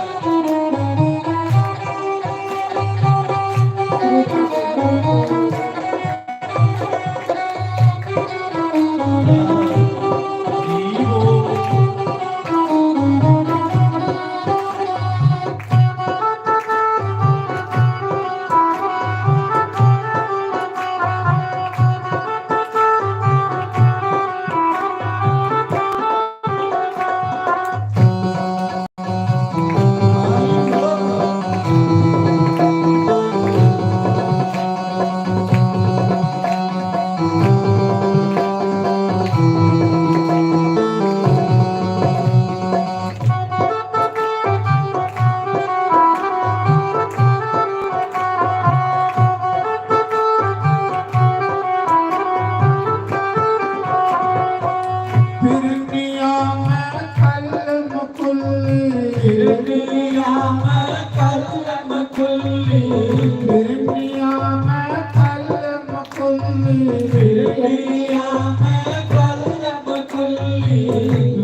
फिरदिया मैं गल जब खुली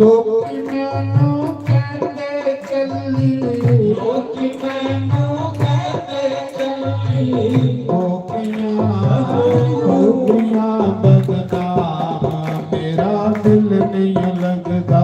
ਲੋਕੀ ਮੈਨੂੰ ਕਹਿੰਦੇ ਚੱਲੀ लोकी मैनू कहते चली ਹੋਗੀਆਂ ਬਦਨਾਮ ਮੇਰਾ ਦਿਲ ਨਹੀਂ ਲੱਗਦਾ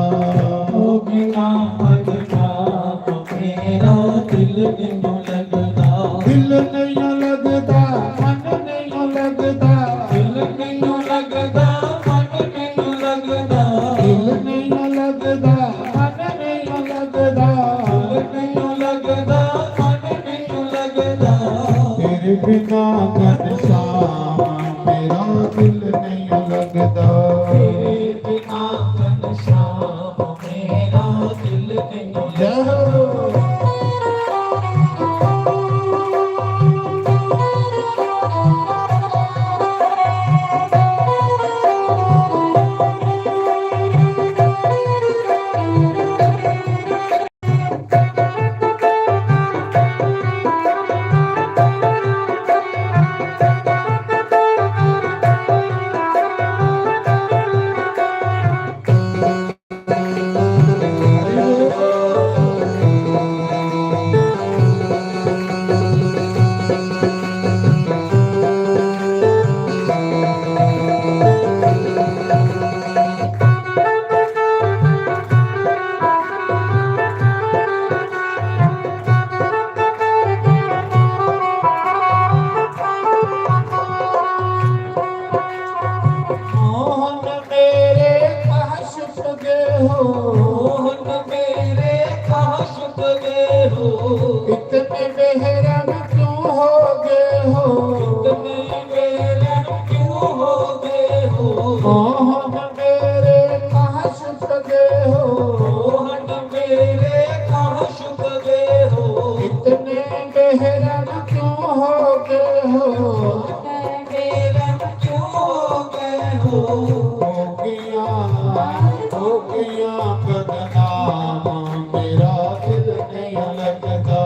हो बिना बदनाम मेरा दिल नहीं लगदा ਦਿਲ ਨਹੀਂ ਲੱਗਦਾ ਮਨ ਨਹੀਂ ਲੱਗਦਾ दिल नहीं लगदा मन नहीं लगदा ਦਿਲ ਨਹੀਂ ਲੱਗਦਾ ਮਨ ਨਹੀਂ ਲੱਗਦਾ दिल नहीं लगदा मन नहीं लगदा ਤੇਰੇ ਬਿਨਾ ਘਨਸ਼ਾਮ ਮੇਰਾ ਦਿਲ ਨਹੀਂ ਲੱਗਦਾ तेरे बिना घनश्याम मेरा दिल नहीं ਜੈ लगदा ਹੋ ਮੋਹਨ ਮੇਰੇ ਕਹ ਛੁਪ ਗਏ ਹੋ मोहन मेरे कहाँ छुप गए हो इतने बेहरम क्यों हो गए हो इतने मेरे क्यों हो गए हो मोहन मेरे कह छुप गए हो मोहन मेरे कहाँ छुप गए हो इतने बेहरम क्यों हो गए हो मेरे क्यों हो गए हो हो गया बदनाम मेरा दिल नहीं लगता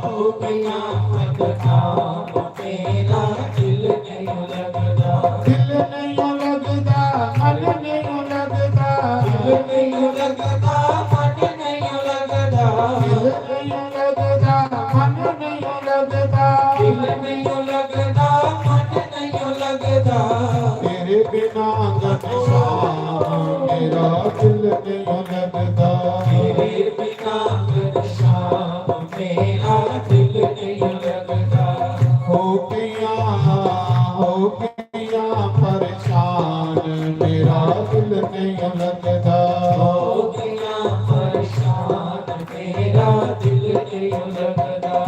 हो गया बदनाम मेरा दिल नहीं लगदा दिल नहीं लगता मन नहीं लगता दिल नहीं लगदा मन नहीं लगदा दिल नहीं लगता मन नहीं लगता दिल नहीं लगदा मन नहीं लगदा तेरे बिना घनश्याम मेरा दिल नहीं लगता तेरे बिना घनश्याम मेरा दिल नहीं लगदा हो गया परेशान मेरा दिल नहीं लगता हो गया परेशान मेरा दिल नहीं लगदा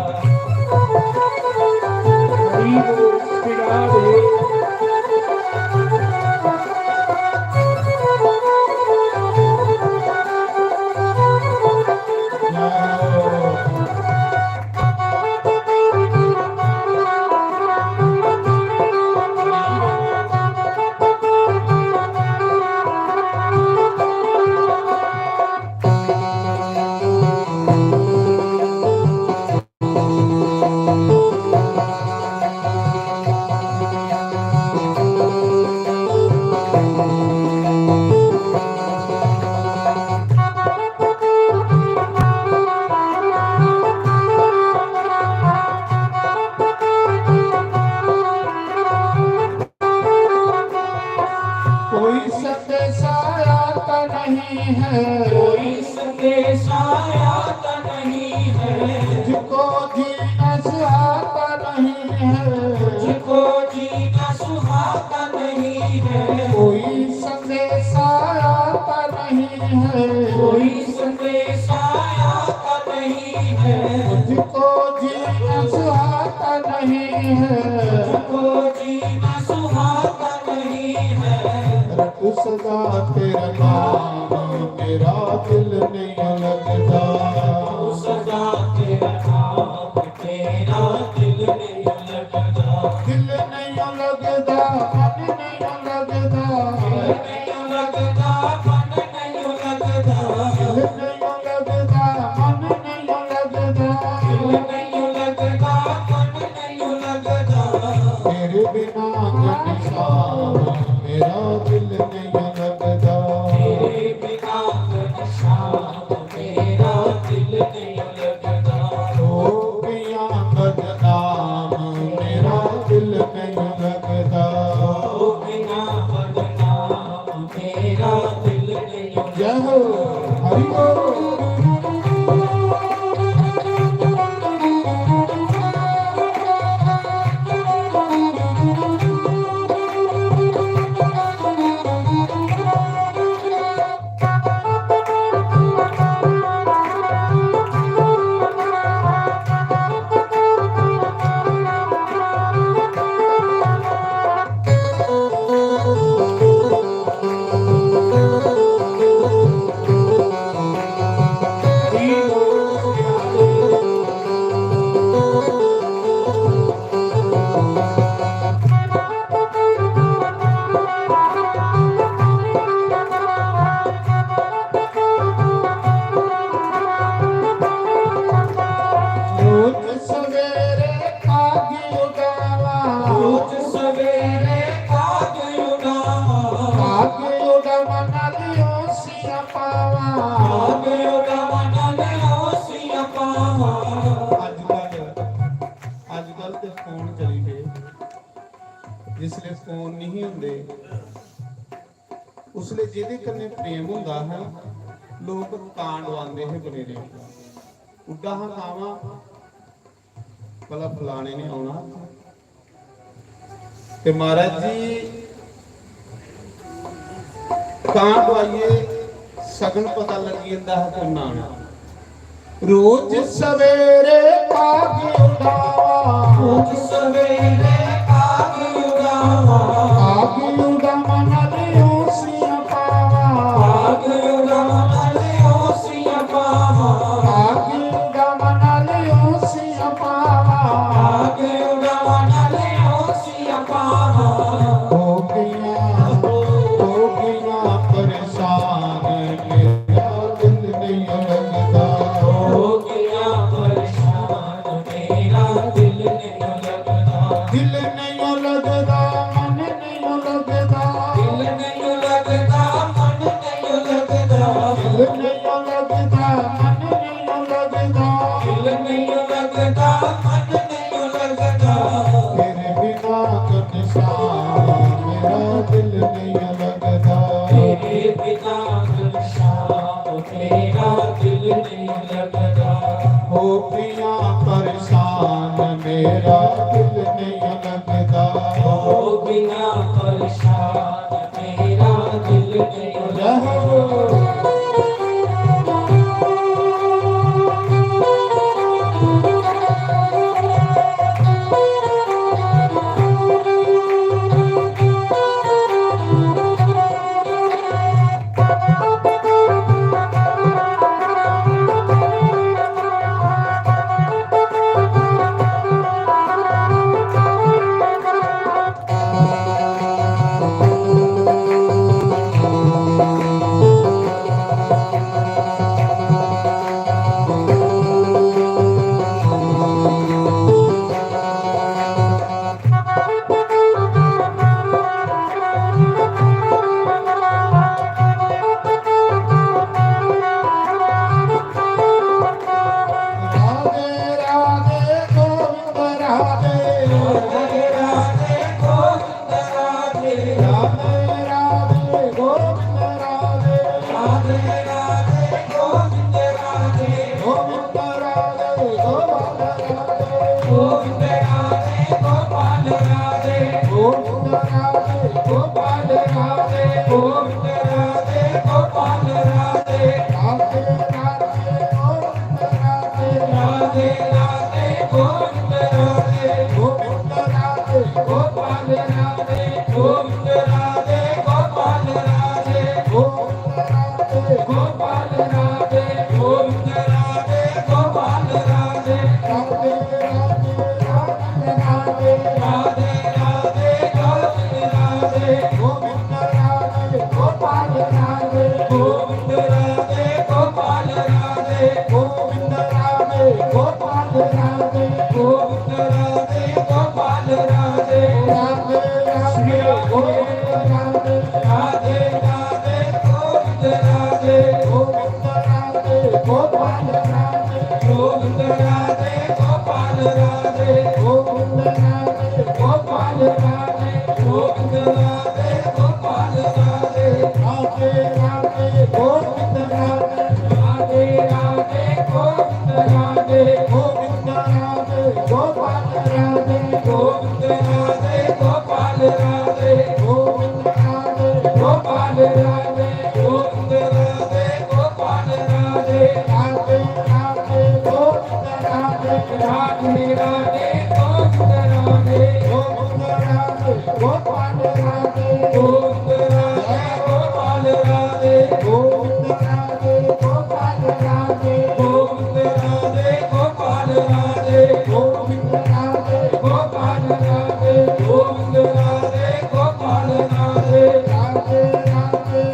कोई संदेशा आता नहीं है कोई संदेश आया तो नहीं है मुझको जीना आता नहीं है मुझको जीना सुहाता नहीं है कोई संदेशा आता नहीं है कोई संदेश आया तो नहीं है मुझको जीना आता नहीं है मुझको जीना सुहाता नहीं है रट सदा तेरा नाम मेरा दिल नहीं लगता सदा तेरा नाम तेरा दिल नहीं लगदा दिल नहीं लगता मन नहीं लगता नहीं लगदा मन नहीं लगदा दिल नहीं लगता मन नहीं लगता नहीं लगदा मन नहीं लगदा तेरे बिना घनश्याम ਫੋਨ ਨਹੀਂ ਹੁੰਦੇ ਉਸਲੇ ਜਿਹਦੇ ਕੰਨੇ ਪ੍ਰੇਮ ਹੁੰਦਾ ਹੈ ਲੋਕ ਕਾਂਡਵਾਉਂਦੇ ਹੈ ਬਨੇਰੇ ਉੱਡਾ ਹਾਂ ਕਾਵਾਂ ਭਲਾ ਫਲਾਣੇ ਨੇ ਆਉਣਾ ਤੇ ਮਹਾਰਾਜ ਜੀ ਕਾਂਡਵਾਈਏ ਸਗਨ ਪਤਾ ਲੱਗ ਜਾਂਦਾ ਹੈ ਪੁਨਾਣਾ रोज सवेरे आग उगावा रोज सवेरे आग उगावा आग उगावा नदियों सिया पावा आग उगावा नदियों सिया पावा आग उगावा नदियों सिया पावा आग उगावा नदियों सिया पावा हो गया परेशान मेरा दिल नहीं लगता हो गया परेशान मेरा दिल नहीं लगता दिल नहीं लगता मन नहीं लगता दिल नहीं लगता मन नहीं लगता दिल नहीं लगता मन नहीं लगता दिल नहीं लगता मन नहीं लगता तेरे बिना कटसा मेरा दिल नहीं लगता तेरे बिना शाम मेरा दिल नहीं लगता हो पिया परेशान मेरा दिल नहीं लगता हो बिना परेशान मेरा दिल नहीं लगता राधे राधे गोविंद राधे राधे राधे गोविंद राधे राधे राधे गोविंद राधे राधे राधे गोविंद राधे गोविंद राधे गोविंद राधे गोपाल राधे गोविंद राधे गोपाल राधे गोविंद राधे गोपाल राधे राधे राधे गोविंद राधे राधे राधे गोविंद राधे गोविंद राधे गोपाल राधे गोविंद राधे गोपाल राधे गोविंद राधे गोपाल राधे गोविंद राधे गोपाल राधे राधे राधे राधे राधे राधे राधे गोविंद राधे गोविंद राधे गोपाल राधे गोविंद राधे गोपाल राधे गोविंद राधे गोपाल राधे गोविंद राधे गोपाल राधे राधे राधे गोविंद राधे राधे राधे गोविंद राधे गोविंद राधे गोपाल राधे गोविंद राधे गोपाल राधे गोविंद राधे गोपाल राधे गोविंद राधे गोपाल राधे राधे राधे गोविंद राधे राधे राधे गोविंद राधे गोविंद राधे गोपाल राधे गोविंद राधे गोपाल राधे गोविंद राधे गोपाल राधे गोविंद राधे गोपाल राधे राधे राधे गोविंद राधे राधे राधे गोविंद राधे गोविंद राधे गोपाल राधे गोविंद राधे गोपाल राधे गोविंद राधे गोपाल राधे गोविंद राधे गोपाल राधे गोविंद राधे गोपाल राधे गोविंद राधे गोपाल राधे राधे राधे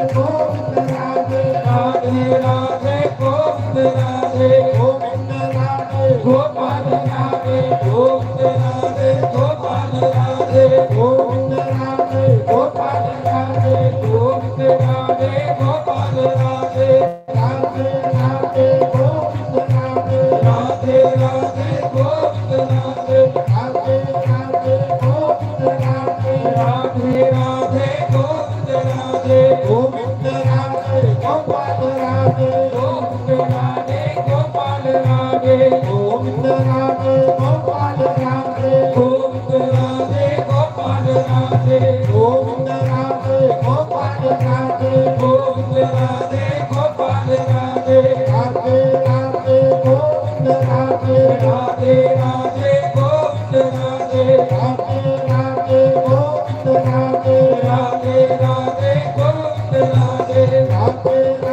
राधे गोविंद राधे गोविंद राधे गोपाल राधे गोविंद राधे गोपाल राधे गोविंद राधे गोपाल राधे गोविंद राधे गोपाल राधे गोविंद राधे गोपाल राधे गोविंद राधे गोपाल राधे राधे राधे गोविंद राधे राधे राधे गोविंद राधे राधे राधे गोविंद राधे राधे राधे गोविंद राधे राधे राधे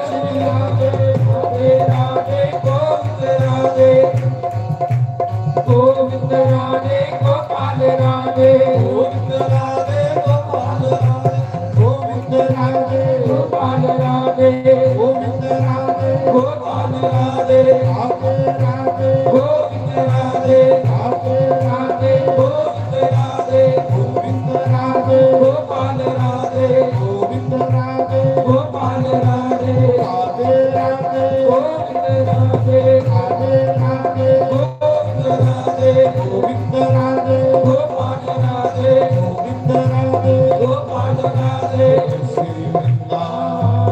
श्री राधे राधे राधे गोविंद राधे गोविंद राधे गोपाल राधे गोविंद राधे गोपाल राधे गोविंद राधे गोपाल राधे गोविंद राधे गोपाल राधे राधे राधे गोविंद राधे राधे राधे गोविंद राधे गोविंद राधे गोपाल राधे गोविंद राधे गोपाल राधे राधे राधे गोविंद राधे राधे राधे गोविंद राधे गोविंद राधे गोपाल राधे गोविंद राधे गोपाल राधे श्री वृंदावन।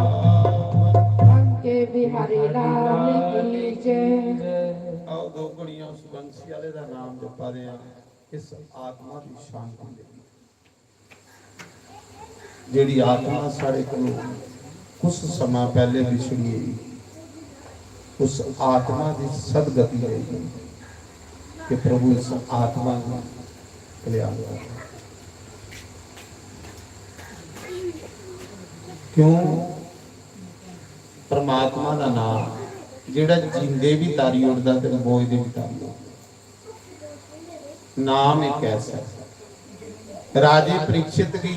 के बिहारी लाल की जय। ਆਓ ਦੋ ਘੜੀਆਂ ਉਸ ਬੰਸੀ ਵਾਲੇ ਦਾ ਨਾਮ ਜਪਾ ਦੇ ਆ ਇਸ ਆਤਮਾ ਦੀ ਸ਼ਾਂਤੀ ਲਈ ਜਿਹੜੀ ਆਤਮਾ ਸਾਡੇ ਕੋਲੋਂ ਕੁਝ ਸਮਾਂ ਪਹਿਲੇ ਵਿਛੜੀ ਹੈ ਉਸ ਆਤਮਾ ਦੀ ਸਦਗਤੀ ਹੈ ਕਿ ਪ੍ਰਭੂ ਇਸ ਆਤਮਾ ਨੂੰ ਕਲਿਆਣ ਕਰੇ। ਕਿਉਂ ਪਰਮਾਤਮਾ ਦਾ ਨਾਮ ਜਿਹੜਾ ਜਿੰਦੇ ਵੀ ਤਾਰੀ ਉੜਦਾ ਤੇ ਬੋਝ ਦੇ ਵੀ ਤਾਰੀ ਉੜਦਾ। ਨਾਮ ਇੱਕ ਐਸਾ ਰਾਜੇ ਪ੍ਰੀਖਿਤ ਕੀ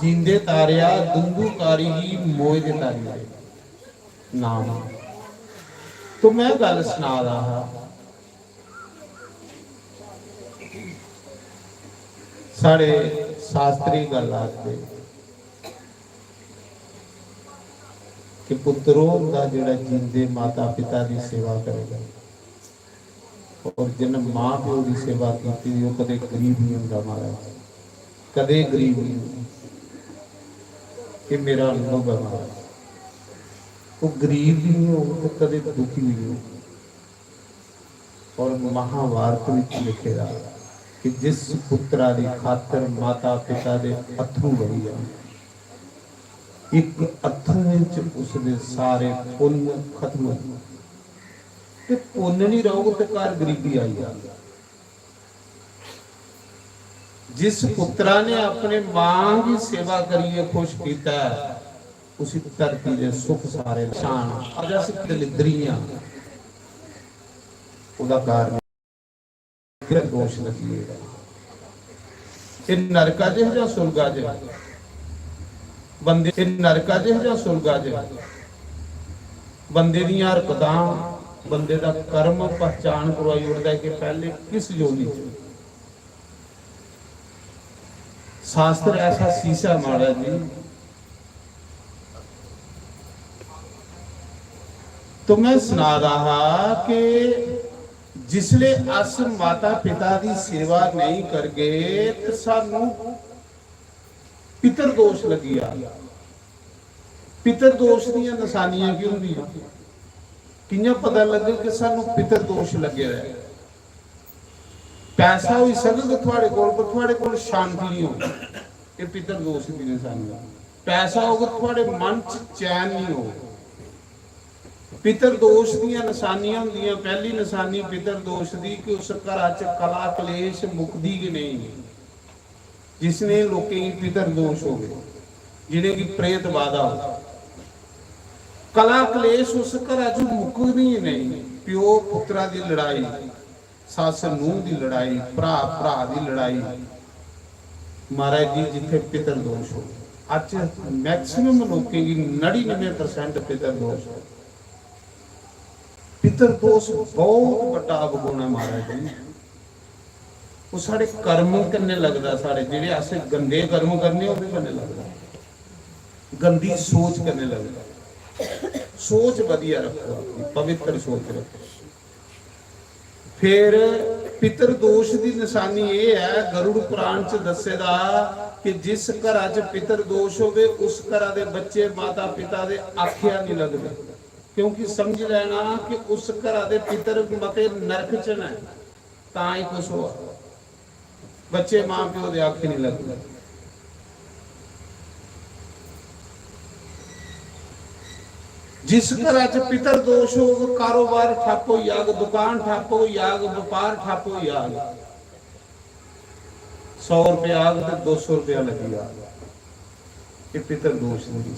ਜਿੰਦੇ ਤਾਰਿਆ ਦੁੰਦੂਕਾਰੀ ਹੀ ਮੋਹ ਦੇ ਤਾਰੀ ਉੜੇ। ਨਾਮ तो मैं गल सुना रहा साढ़े शास्त्री गल आखते कि पुत्रों का जिहड़ा जिंदे माता पिता की सेवा करेगा और जिन मां प्यो की सेवा की वो कदे गरीब नहीं होता महाराज, कदे गरीब नहीं होता। कि मेरा अनुभव है महाराज, वो गरीब भी नहीं हो तो कदे दुखी भी नहीं हो। और महाभारत में लिखेगा कि जिस पुत्रा की खातर माता पिता के अथरू बही है, एक अथरू उसने सारे पुण्य खत्म हो। पुण्य नहीं रहोगे तो घर गरीबी आई जाएगी। जिस पुत्रा ने अपने मां की सेवा करिए खुश किया उसी धरती के सुख सारे शान अजा सिख दलिद्रियां उदा कारण फिर दोष लगिएगा। ये नरका जे या सुरगा जे बंदे ये नरका जे या सुरगा जे बंदे दियां हरकतां बंदे दा कर्म पहचान करवाई उड़दा है कि पहले किस योनि च। शास्त्र ऐसा शीशा महाराज जी। तो मैं सुना रहा कि जिसले अस माता पिता की सेवा नहीं करगे तो सानू पितर दोष लगी आ। पितर दोष दियां निशानियां की होंदियां कियां पता लगे कि सानू पितर दोष लगे रहे। पैसा हो सकदा थोड़े कोल पर थोड़े कोल शांति नहीं होगी, ये पितर दोष दी निशानी। पैसा होगा थोड़े मन च चैन नहीं होगा। पितर दोष दियां निशानियां होंदियां। पहली निशानी पितर दोष दी कि उस घर च कला कलेश मुकदी कि नहीं। जिसने लोकें की पितर दोष हो गए, जिन्हें की प्रेत बाधा हो, कला कलेश उस घर च मुकदी ही नहीं। प्यो पुत्रा की लड़ाई, सस नूह की लड़ाई, भरा भरा की लड़ाई। महाराज जी जिथे पितर दोष हो, अच मैक्सिमम लोकें की 99% पितर दोष हो। पितर दोष बहुत बड़ा अवगुण है महाराज जी। वो साढ़े कर्म कन्ने लगता, साढ़े जेडे ऐसे गंदे कर्म करने वो भी कन्ने लगता, गंदी सोच करने लगता। सोच वधिया रखो, पवित्र सोच रखो। फिर ਪਿਤਰ ਦੋਸ਼ ਦੀ ਨਿਸ਼ਾਨੀ ਇਹ ਹੈ, ਗਰੁੜ ਪੁਰਾਣ ਚ ਦੱਸੇਦਾ ਕਿ ਜਿਸ ਘਰਾਂ 'ਚ ਪਿਤਰ ਦੋਸ਼ ਹੋਵੇ ਉਸ ਘਰਾਂ ਦੇ ਬੱਚੇ ਮਾਤਾ ਪਿਤਾ ਦੇ ਆਖਿਆ ਨਹੀਂ ਲੱਗਦੇ, ਕਿਉਂਕਿ ਸਮਝ ਲੈਣਾ ਕਿ ਉਸ ਘਰਾਂ ਦੇ ਪਿਤਰ ਮਤੇ ਨਰਕ ਚ ਨੇ, ਤਾਂ ਹੀ ਕੁਛ ਹੋਆ, ਬੱਚੇ ਮਾਂ ਪਿਓ ਦੇ ਆਖੇ ਨਹੀਂ ਲੱਗਦੇ। जिस घर च पितर दोष हो, कारोबार ठप हो याग, दुकान ठप हो याग, व्यापार ठप हो याग, 100 रुपया आग तो 200 रुपया लगी आग, ये पितर दोष नहीं।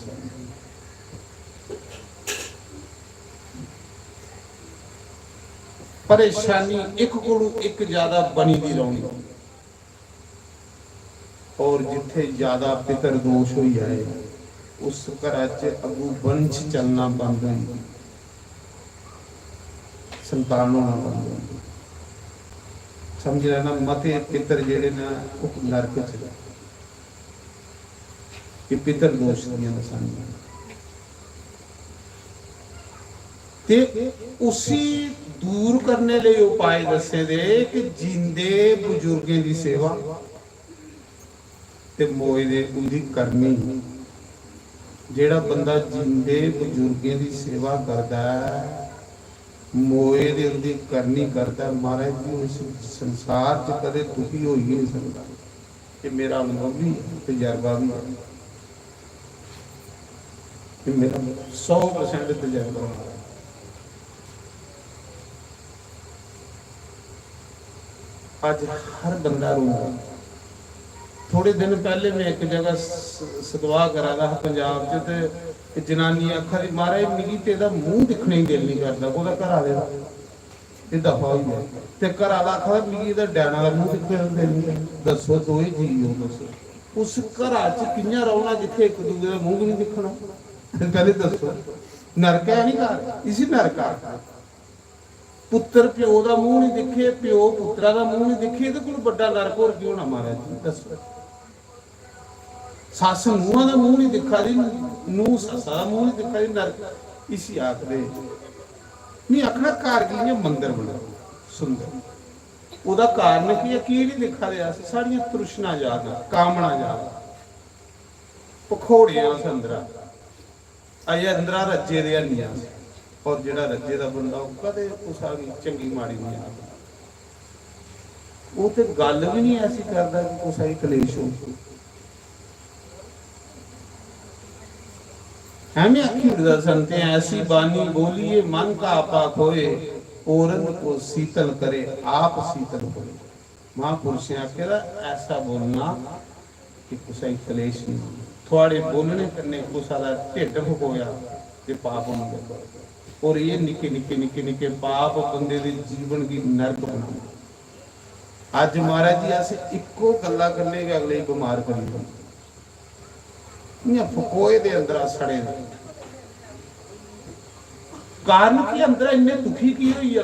परेशानी एक कोलू एक ज्यादा बनी दी रहनी, और जिथे ज्यादा पितर दोष हो जाए उस घर च अगू वंश चलना बंद हो, संतान होना बंद हो। समझ लेना मते पितर जेड़े ना नरक च, ये पितर दोष दी निशानियां। ते उसी दूर करने लिए उपाय दसे दे कि जिंदे बुजुर्गों की सेवा ते मोए दे उदी करनी। ਜਿਹੜਾ ਬੰਦਾ ਜਿੰਦੇ ਬਜ਼ੁਰਗਾਂ ਦੀ ਸੇਵਾ ਕਰਦਾ, ਮੋਏ ਦੇ ਉਹਦੀ ਕਰਨੀ ਕਰਦਾ, ਮਹਾਰਾਜ ਜੀ ਇਸ ਸੰਸਾਰ 'ਚ ਕਦੇ ਦੁਖੀ ਹੋ ਹੀ ਨਹੀਂ ਸਕਦਾ। ਇਹ ਮੇਰਾ ਅਨੁਭਵ ਵੀ ਤਜਰਬਾ ਵੀ ਹੈ, ਇਹ ਮੇਰਾ 100% ਤਜਰਬਾ ਹੈ। ਅੱਜ ਹਰ ਬੰਦਾ ਰੋਂਦਾ। थोड़े दिन पहले मैं एक जगह सदवा करा था पंजाब च, ते जनानी आखा दी महाराज मिगी ते दा मूंह दिखने ही दिल नहीं करदा, ओहदा घर आले दा ये दफा हो गया, ते घर आला आखा मिगी इहदा डैना दा मूंह दिखने दा दिल नहीं। दसो दो ही जी हो, दसो उस घर च कियां रौना जिथे एक दूजे दा मूंह नहीं दिखना? पहले दसो, नरक है नहीं घर, इसी नरक आ। पुत्र प्यो दा मूंह नहीं दिखे, प्यो पुत्रा दा मूंह नहीं दिखे, इहदे कोल बड़ा नरक होर की होना महाराज जी? दसो सस नूहां दा मूंह नहीं दिखा दी, नूह ससा दा मूंह नहीं दिखा दी, नरक इसी आखदे नहीं। आखना घर की मंदिर बना सुंदर, ओदा कारण की है? की नहीं दिखा दे? साड़ियां तृष्णा जाग, कामना जाग, पखोड़ियां अंदर अजे अंदर रज्जे दे हनियां, और जिहड़ा रज्जे दा बंदा ओह कदे कुसा भी चंगी माड़ी नहीं आखदा, ओह ते गल भी नहीं ऐसी करदा कि कुसा ही कलेश हो। हमें आखी संते ऐसी बानी बोलिए मन का आपा खोए, औरत को शीतल करे आप शीतल होए। महापुरुष ने आखेदा ऐसा बोलना कि कुसा ही कलेश नहीं, थोड़े बोलने करने कुसा दा ढिड फकोया ते पाप होंदा, और ये निके निके निके निके पाप बंदे दे जीवन की नरक बना। अज महाराज जी अस इको गल्ला करने के अगले ही बीमार करी फकोए दे अंदर सड़े, कारण की अंदर इन्ने दुखी की हुई है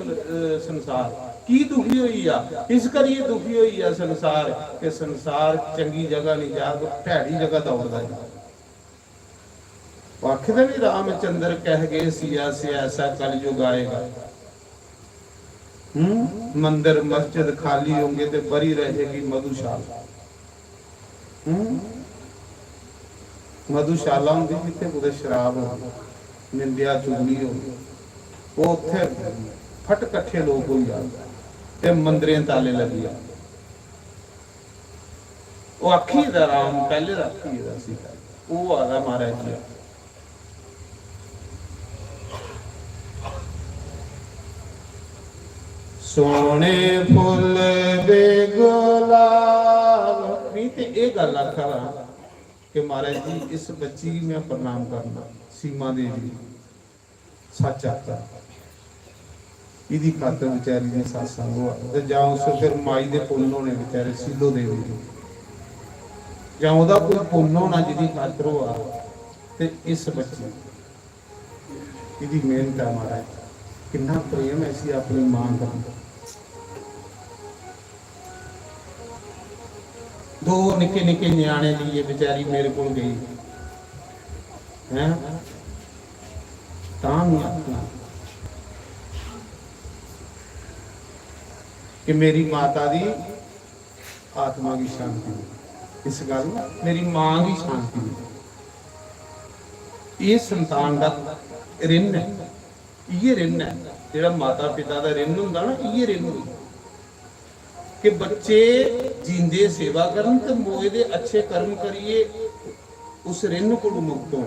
संसार, की दुखी हुई है? इस करिए दुखी हुई है संसार कि संसार चंगी जगह नहीं जा, भैड़ी जगह दौड़ता है। आखिर भी रामचंद्र कह गए सिया से ऐसा कलयुग आएगा, मंदिर मस्जिद खाली होंगे तो बरी रहेगी मधुशाला। मधुशाला होंगी जिथे कुछ शराब हो, निंदिया चुगली हो, वो उत्थे फट कट्ठे लोग हो जाते, मंदिरें ताले लगी जाते। वो आखी दा राम पहले दा आखी दा सी, वो आदा महाराज जी सोने फुल दे गुलाब। नहीं ते ये गल आखा कि महाराज जी इस बच्ची की मैं प्रणाम करना, सीमा देवी सच आता, इदी खातर बेचारी ने सत्संग हुआ, ते जां उस फिर माई दे पुन्न होने बेचारे सीलो देवी दे, जां ओदा कोई पुन्न होना जिदी खातर हुआ, ते इस बच्ची इदी मेहनत है। महाराज कितना प्रेम है सी अपनी मां का। दो निके निके न्याणे दी ये बेचारी मेरे को गई है, कि मेरी माता दी आत्मा की शांति मिले, इस गल मेरी मां की शांति मिले। ये संतान का रिन है, ये रिन है जेड़ा माता पिता का रिन हुंदा ना, ये रिन हुंदा कि बच्चे जींदे सेवा करन ते मोए दे अच्छे कर्म करिए, उस रिन को मुक्त हो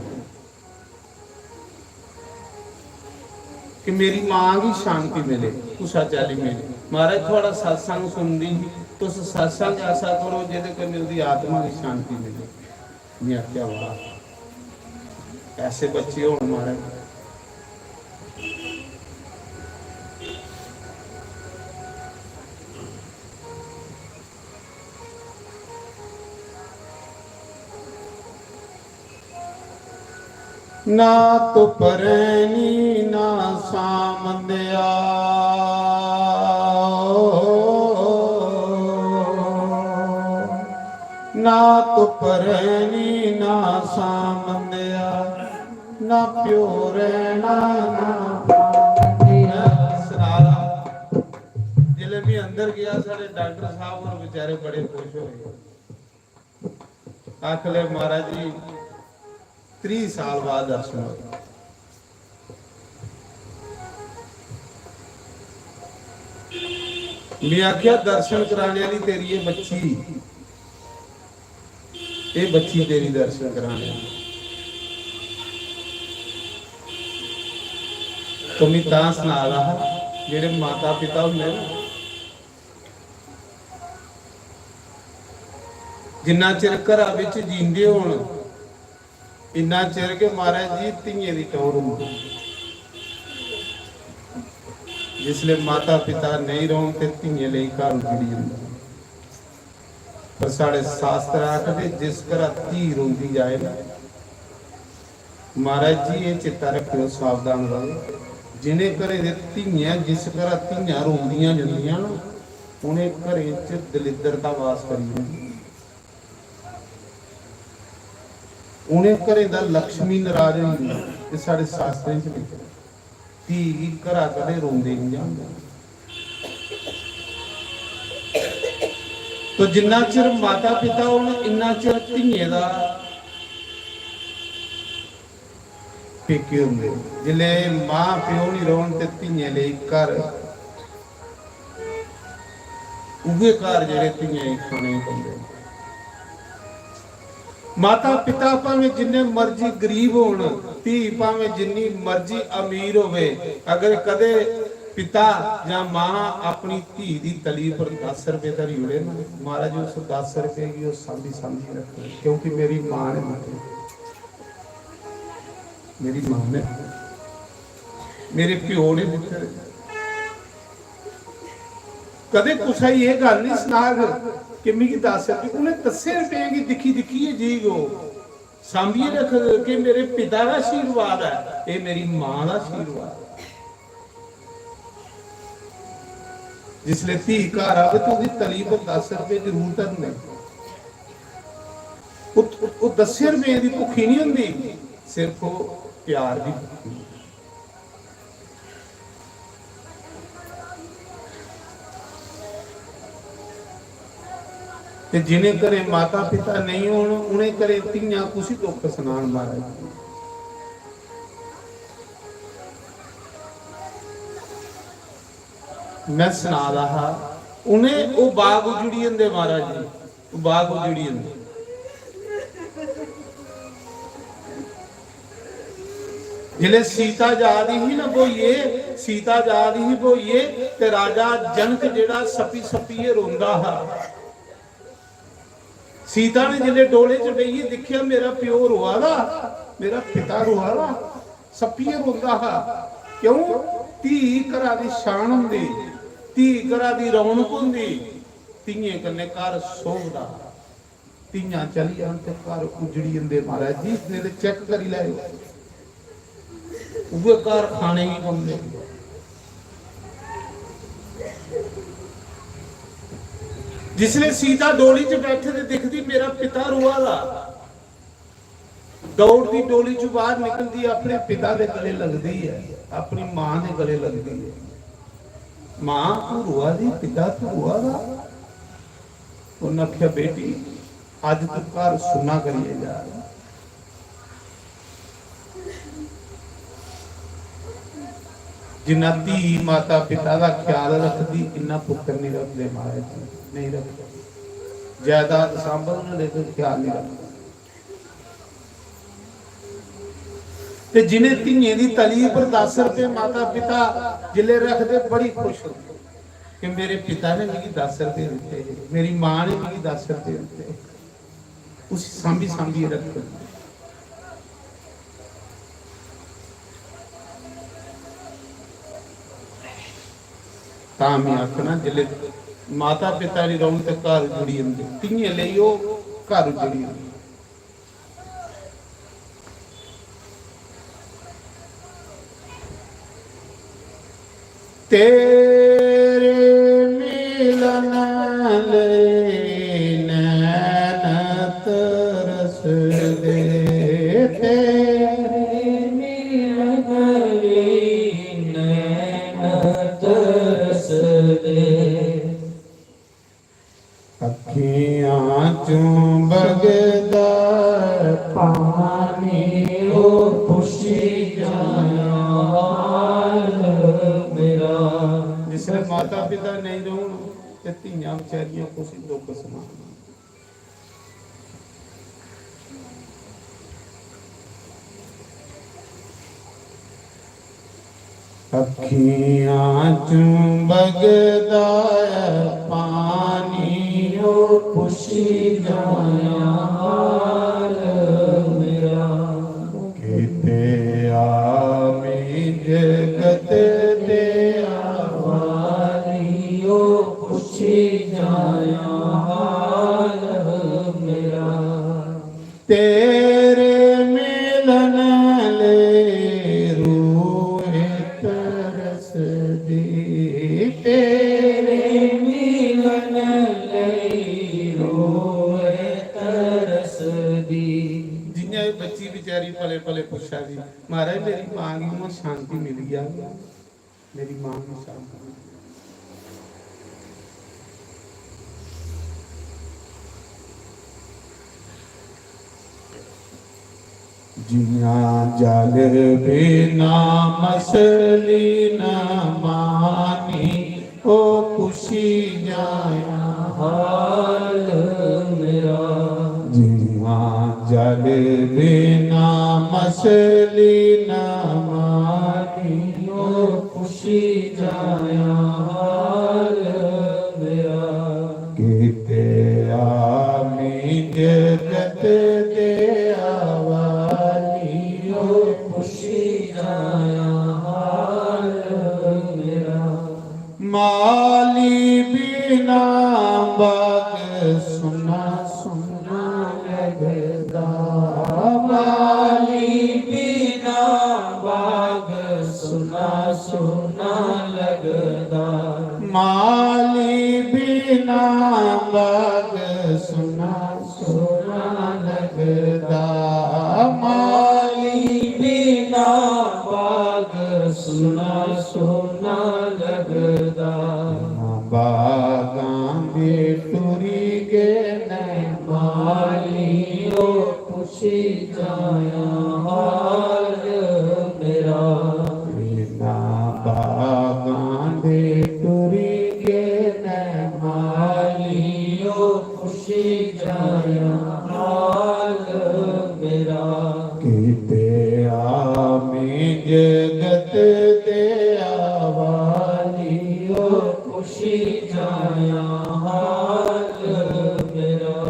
कि मेरी मां की शांति मिले, कुछ चाली मिले। महाराज थोड़ा सत्संग सुनदी तो सत्संग ऐसा करो जिहदे को मेरी आत्मा की शांति मिले। मैं क्या वाह, ऐसे बच्चे हो महाराज। ना तो परैनी ना सामंदिया, ना तो परैनी ना सामंदिया, ना प्यो रहना ना सरारा। जिले भी अंदर गया सारे डॉक्टर साहब और बेचारे बड़े खुश हो गए। आखले महाराज जी 30 साल बाद दर्शन हो। मैं आख्या दर्शन कराने वाली तेरी ये बच्ची तेरी दर्शन कराने। तो मैं तां सुना रहा जेड़े माता पिता होंगे ना, जिन्ना चिर घरा विच जींदे होण इन्ना चिर के महाराज जी धीए दी टौर होंदी। जिसले माता पिता नहीं रोन ते धीए लई घर उजड़ी जांदा। पर साढ़े शास्त्र आखदे जिस घर धी रोंदी जाए ना, महाराज जी ये चित्ता रखियो, सावधान रहो। जिन्हें घरे दे धीआं जिस घर धीआं रोंदियां जंदियां ना, उन्हें घरे च दलिद्रता वास करी होंदी। उन्हें घरे दा लक्ष्मी नाराज होंदी। ये साढ़े शास्त्रें च लिखिया धी घरा कदे रोंदे नहीं जांदे। तो जिन्ना चिर माता पिता होण इन्ना चिर धीए दा पेके होंदे। जिले मां प्यो नहीं रोन ते धीए लई घर उगे घर जेड़े धीए खाने पैंदे। माता पिता भावें जिन्ने मर्जी गरीब होण, धी भावें जिन्नी मर्जी अमीर होवे, अगर कदे पिता या मां अपनी धी दी तली पर 10 रुपए का रिड़े ना, महाराज उस 10 रुपए की सांभी सांभी रखे, क्योंकि मेरी मां ने दिते, मेरी मां ने, मेरे प्यो ने दिते। कदे कुछ ये गल नहीं सुनाग कि मिगी 10 रुपए, उन्हें 10 रुपए की दिखी दिखी जी गो सांभिए रख के मेरे पिता का आशीर्वाद है, ये मेरी मां का आशीर्वाद। जिसले धी घर आवे तो उसकी तली पर 10 रुपए जरूर धरने। वो 10 रुपए की भुखी नहीं होंगी, सिर्फ वो प्यार की भुखी। ते जिन्हें घरे माता पिता नहीं होण उन्हें घरे धीआं कुछ दुख सुनाण। महाराज मैं सुना रहा उन्हें वो बाग उजड़ी जंदे। महाराज जी वो बाग उजड़ी जंदे। जिले सीता जादी ही ना वो ये सीता जादी ही वो ये ते राजा जनक जेड़ा सपी सपीए रोंदा हा। सीता ने जिले डोले च बेही दिखिया मेरा प्यो रोआदा, मेरा पिता रोआदा, सपीए रोंदा हा। क्यों? धी घरा दी शान हुंदी, धी घरा दी रौनक हुंदी, धीए कन्ने घर सोभदा। धीआं चली जान ते घर उजड़ी जंदे। महाराज जी ने चेक करी लै, उहे घर खाने ही पौंदे। जिसले सीता डोली च बैठे ते दिखदी मेरा पिता रोआ दा, दौड़दी डोली चों बाहर निकलदी, अपने पिता दे गले लगदी है, अपनी मां दे गले लगदी है। मां तू रुआ दी, पिता तू रुआ दा। उन्हें आख्या बेटी अज तू घर सुना करिए जा रहा। जिन्ना धी माता पिता का ख्याल रखती इन्ना पुत्र नहीं रखते महाराज जी, नहीं रखते। जायदाद संभल लेकिन ख्याल नहीं रखते। ते जिन्हें धीए की तली पर 10 रुपए माता पिता जिले रखते बड़ी खुश होते कि मेरे पिता ने मुझे 10 रुपए दिते, मेरी मां ने मुझे 10 रुपए दिते। उस सांभी सांभी रखते। मैं आखना जिले माता पिता नहीं रहूं तो घर जुड़ी होंगे, धीए ले घर जुड़ी होंगी। तेरे मिलन ले नैन तरस दे, तेरे मिलन ले नैन तरस दे। अखियां चूं बगदा पानी ओ खुशी जाया मेरा। जिसमें माता पिता नहीं रहूं ते धीयां बेचारियां कुछ दुख समान। अखियां चूं बगदा पानी ओ खुशी जाया मेरा। किते आमी जगत दे आवारी ओ खुशी जाया मेरा। तेरे मिलन ले रूए तरस दी, तेरे मिलन ले रोए तरस दी। जिन्हें बच्ची बेचारी पले पले पूछा दी महाराज मेरी मां को शांति मिल गया, मेरी मां को शांति मिल गई। जिया जल बिना मसली न मानी ओ खुशी जाया हाल मेरा। जिया जल बिना मसली न मानी ओ खुशी जाया हाल मेरा। किते आमी जगत दे आवाली ओ खुशी जाया हाल मेरा। माली बिना बाग सुना सुना लगदा, माली बिना बाग सुना सुना लगदा। माली बिना बाग सुना सुना लगदा, माली बिना बाग सुना सुना लगदा। बागां दे टुरी गए ने माली ओ खुशी जाया हाल मेरा। बिना बागां दे टुरी गए ने माली ओ खुशी जाया हाल मेरा। किते आमी जगत दे आवाली ओ खुशी जाया हाल मेरा।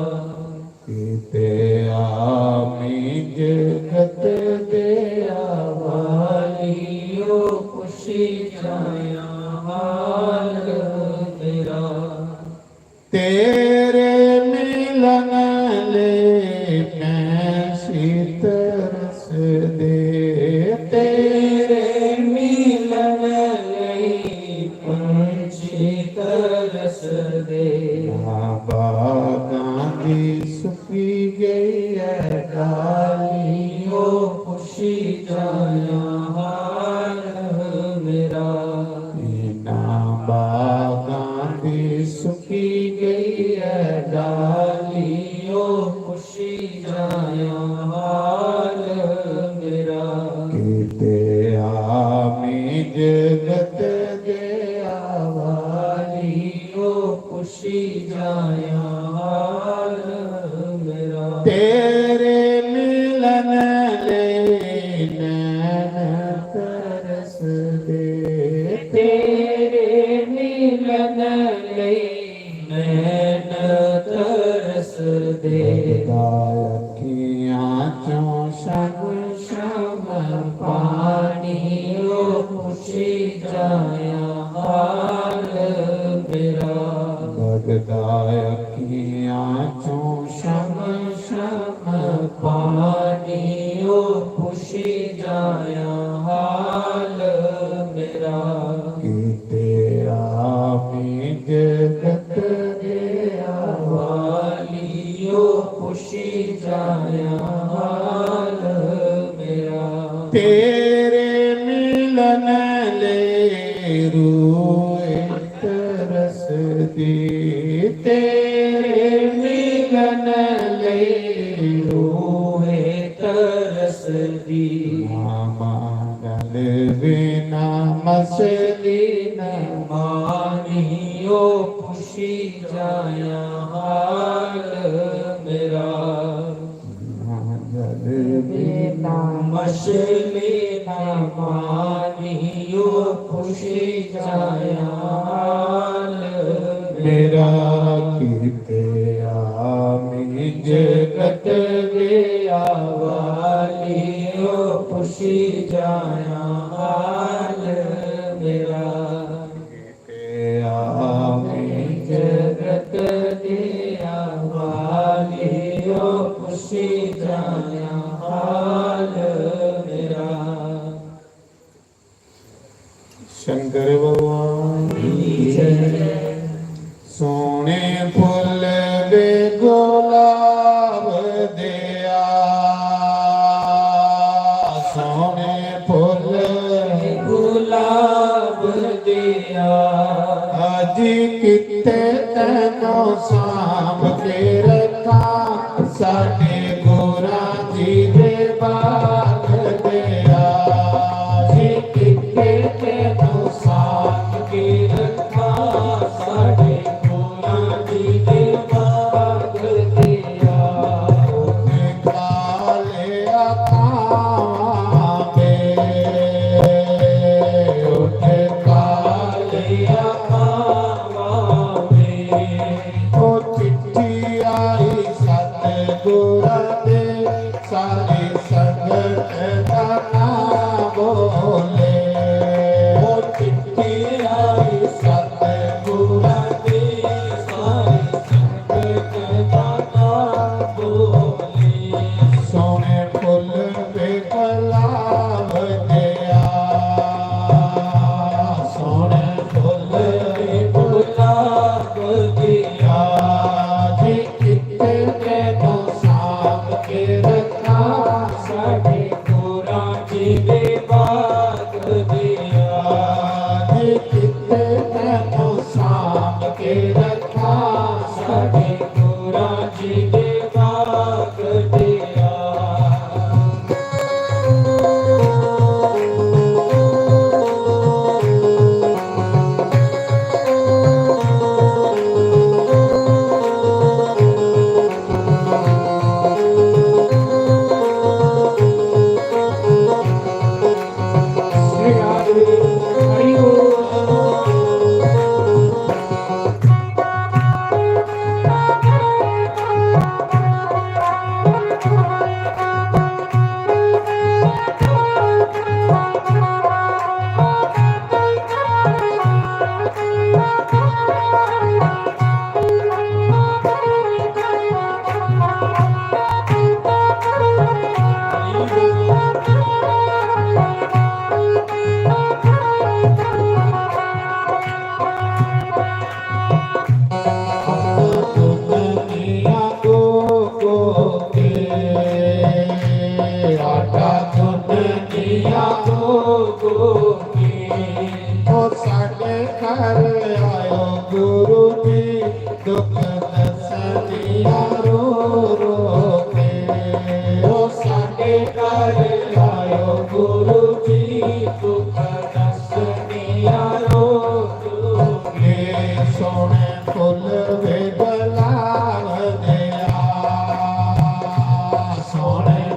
किते आमी जगत दे आवाली ओ खुशी जाया हाल मेरा। तेरे मिलन ले कैसी तरस दे, तेरे मिलन लई पंछी तरस दे। बागां दी सुकी गई है डाली ओ खुशी जाया हाल मेरा। इना जाया हाल मेरा। कीते आमी जगत दया वालियो खुशी जाया हाल मेरा। तेरे मिलन ले नैन तरस दे। तेरे मिलन ले नैन तरस दे। अखियां चों शम शम पानियो खुशी जाया हाल मेरा। भगता अखियां चों शम शम पानियो खुशी जाया हाल मेरा। कीते आमी जगत दया वालियो खुशी जाया हाल मेरा। तेरे मिलन ले रूए तरस दी। तेरे मिलन ले रूहे तरस दी। मांगल बिना मसली न मानियो खुशी जाया हाल मेरा। मांगल बिना मछली न मानियो खुशी जाया हाल मेरा। कीते आमी जगत दया वालियो खुशी जाया हाल मेरा। कीते आमी जगत दया वालियो खुशी जाया हाल मेरा। शंकर भगवान की जय। सोने फुल बे गुलाब दिया। सोने फुल गुलाब दिया। अज किते तेनो सांभ के रखा। साडे गुरा जी दे बाग दिया। अज किते तेनो सांभ के रखा। साढ़े गुरा जी दे बाग दिया। उठे काले आकावां में। उठे काले कालिया में ओ चिट्ठी आई सतगुरा दे। सारे संगत दा नाम बोले। वो चिट्ठी आई सतगुरा दे। सारे संगत का नाम बोले। सोने फुल पे गुलाब दिया। सोने फुल पे गुलाब दिया। जी किते तेनो सांभ के रखा। साढ़े गुरा जी दे बाग दिया। जी किते तेनो सांभ के रखा। साढ़े गुरा जी दे बाग दिया।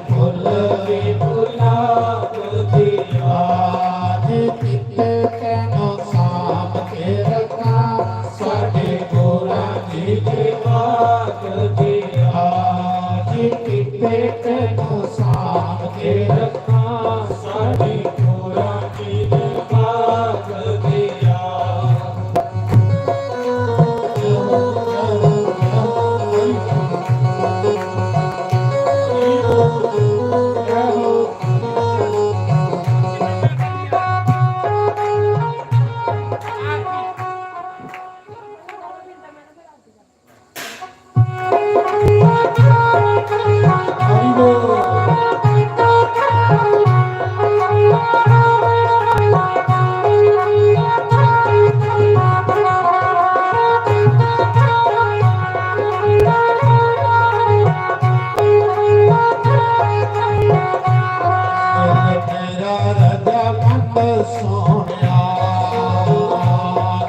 ਫੁੱਲ ਵੀ ਗੁਲਾਬ ਦਿਆ ਕਿਤੇ ਤੈਨੂੰ ਸਾਂਭ ਕੇ ਰੱਖਾਂ ਸਾਡੇ ਗੁਰਾਂ ਜੀ ਦੇ ਬਾਗ ਦਿਆ ਕਿਤੇ ਤੈਨੂੰ ਸਾਂਭ ਕੇ ਰੱਖਾਂ ਸਾਡੇ ਗੁਰਾਂ ਜੀ ਦੇ ਬਾਗ ਦਿਆ ਮੇਰਾ ਰਾਜਾ ਮੰਦ ਸੋਹਣਿਆ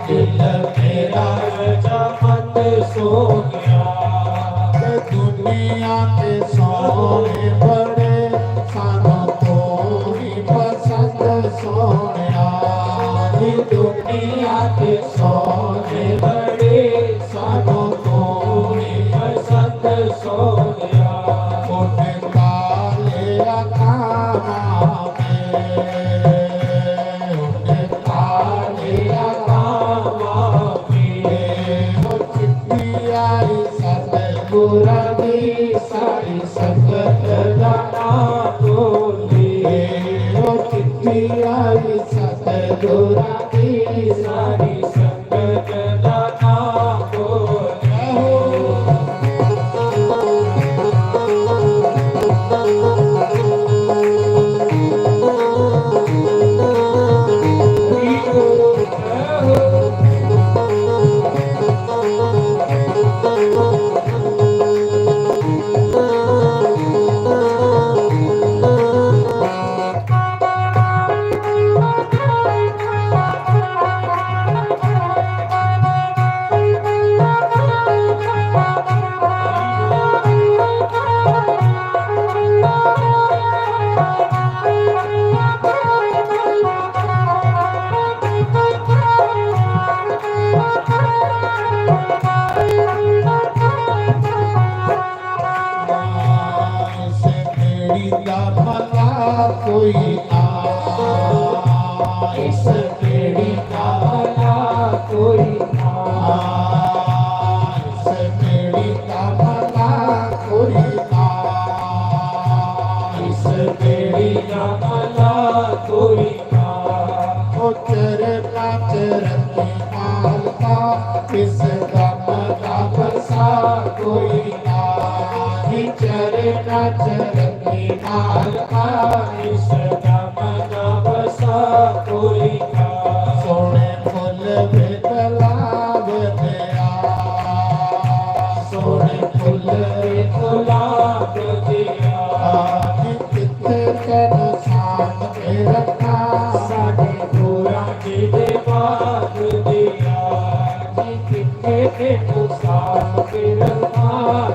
ਦਿਲ ਮੇਰਾ ਜਮਤ ਸੋਨਿਆ ਤੇ ਦੁਨੀਆ ਤੇ ਸੋਹਣੇ ਬੜੇ ਸਾਨੂੰ ਕੋਈ ਪਸੰਦ ਸੋਹਣਿਆ ਇਹ ਦੁਨੀਆ ਤੇ ਸੋਨੇ ਬੜੇ ਸਾਨੂੰ ਕੋਈ ਪਸੰਦ ਸੋਨਿਆ ਉਹਨੇ ਕਾਲੇ ਆਕਾਵਾਂ ਉਹਨੇ ਕਾਲੇ ਆਵਾਂ ਉਹ ਚਿੱਠੀ ਆਈ ਸਤਿਗੁਰਾਂ ਦੀ ਸਾਰੀ ਸੰਗਤ ਦਾ ਨਾਮ ਬੋਲੀ ਉਹ ਚਿੱਠੀ ਆਈ ਸਤਿਗੁਰਾਂ ਦੀ ਸਾਰੀ ਸੰਗਤ ਦਾ ਨਾਮ ਬੋਲੀ ਇਸੇ ਮੇਰੀ ਦਾ ਭਲਾ ਕੋਈ ਨਾ ਇਸ ਮੇਰੀ ਦਾ ਭਲਾ ਕੋਈ ਨਾ ਇਸ ਮੇਰੀ ਦਾ ਭਲਾ ਕੋਈ ਨਾ ਇਸ ਮੇਰੀ ਨਾ ਭਲਾ ਕੋਈ ਨਾ ਉਹ ਚਰਨਾ ਚਰਤੀ ਮਾਲਕਾ ਇਸ ਗਮ ਦਾ ਬਰਸਾ ਕੋਈ ਨਾ ਨੀ ਚਰਨਾ ਚਰਤੀ ਮਾਲਕਾ ਇਸ ਦਮ ਨਾ ਬਸਾ ਕੋਈ ਨਾ ਸੋਹਣੇ ਫੁੱਲ ਬੇਗਲਾਬ ਦਿਆ ਸੋਹਣੇ ਫੁੱਲ ਗੁਲਾਬ ਦਿਆ ਕਿਤੇ ਤੈਨੂੰ ਸਾਂਭ ਕੇ ਰੱਖਾਂ ਸਾਡੇ ਗੁਰਾਂ ਜੀ ਦੇ ਬਾਗ ਦਿਆ ਜੀ ਕਿਤੇ ਤੇ ਤੁਸਾਂ ਕੇ ਰੱਖਾ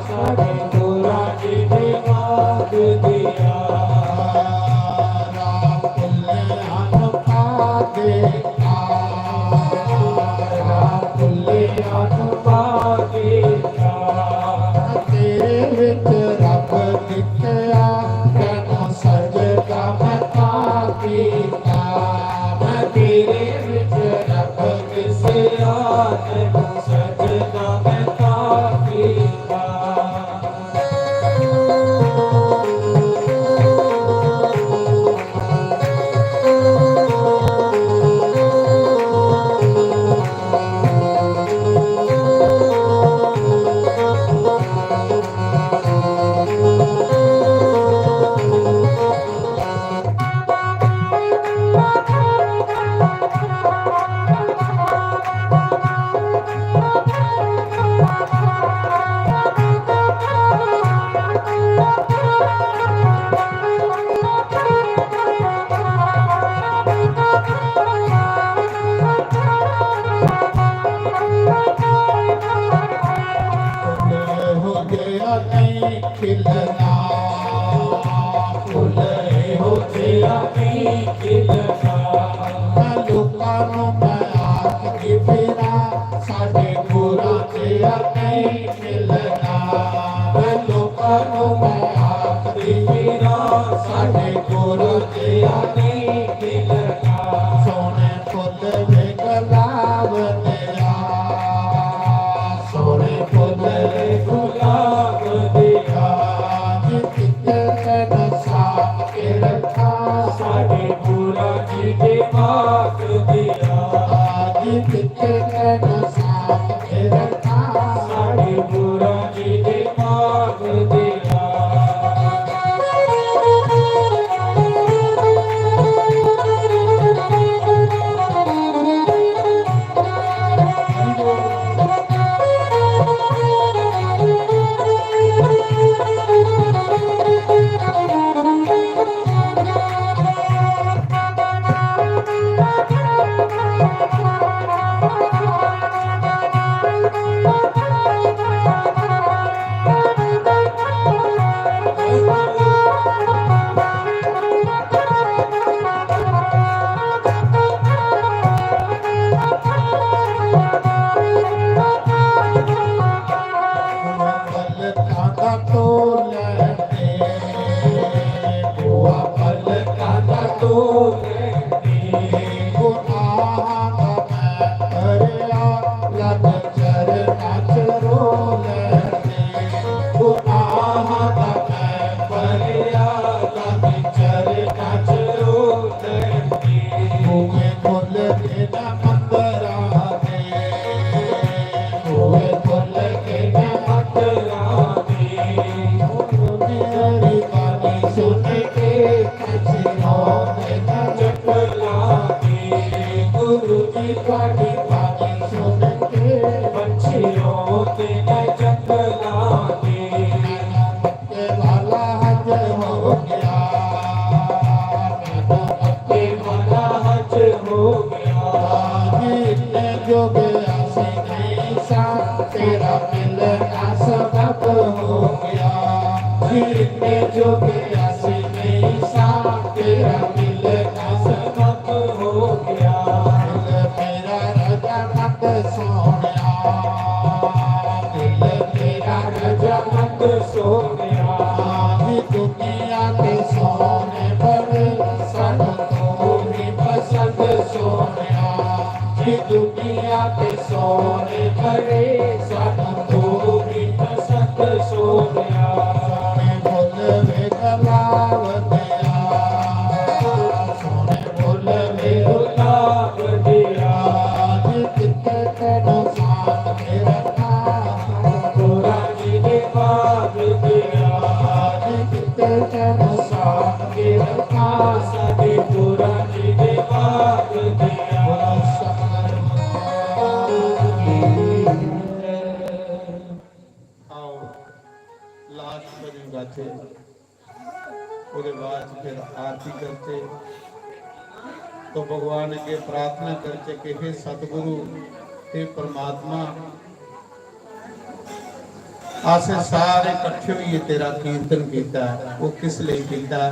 ਸਾਡੇ ਗੁਰਾਂ ਜੀ ਦੇ ਬਾਗ ਦਿਆ ਰਾਮ ਪੁੱਲਿਆਂ ਨੂੰ ਪਾ ਦੇ ਰਾਮ ਭੁੱਲਿਆ ਨੂੰ ਪਾਗੇ ਤੇਰੇ ਵਿੱਚ ਰੱਬ ਲਿਖਿਆ ਤੈਨੂੰ ਸਜਦਾ ਮੈਂ ਪਾਪੀ ਨਹੀਂ ਖਿਲਣਾ ਲੋਕਾਂ ਨੂੰ ਮੈਂ ਆਖਦੀ ਫਿਰਾਂ ਸਾਡੇ ਗੁਰਾਂ ਤੇ ਨਹੀਂ ਮਿਲਣਾ ਲੋਕਾਂ ਨੂੰ ਮੈਂ ਆਖਦੀ ਫਿਰਾਂ ਸਾਡੇ ਗੁਰਾਂ ਤੇ ਨਹੀਂ ਮਿਲਣਾ ਸੋਹਣੇ ਫੁੱਲ ਵੇ ਗੁਲਾਬ ਤੇਰਾ ਸੋਹਣੇ ਫੁੱਲ ਵੇ ਗੁਲਾਬ ਤੇਰਾ ਜਿੱਥੇ ਤੈਨੂੰ ਸਾਥ ਕੇ ਰੱਖਾ ਸਾਡੇ ਗੁਰਾਂ ਜੀ ਦੇ ਬਾਗ ਦਿਆ ਜਿੱਥੇ ਤੈਨੂੰ ਸਾਥ ਕੇ ਰੱਖਾ ਸਾਡੇ ਗੁਰਾਂ ਜੀ ਦੇ ਬਾਗ ਦਿਆ तेरा मिलना सबब हो गया जीतने जो गया से नहीं सा तेरा मिलना सबब हो गया मेरा राजा मत सोनिया दिल मेरा राजा मत सोनिया दुनिया के सोने बड़े सन तो भी पसंद सोनिया दुनिया के सोने बड़े सन तो भी पसंद सोनिया सोने बोल वे गुलाब दिया सोने बोल वे गुलाब दिया जितने तेनो साथ मेरा गोरा जी के बाग दिया जितने तेनो साथ मेरा साडे गोरा जी के बाग दिया आओ लास्ट भजन गाते उसके बाद फिर आरती करते तो भगवान के प्रार्थना करते कि हे सतगुरु हे परमात्मा आसे सारे इकट्ठे हुए तेरा कीर्तन किया वो किस लिए किया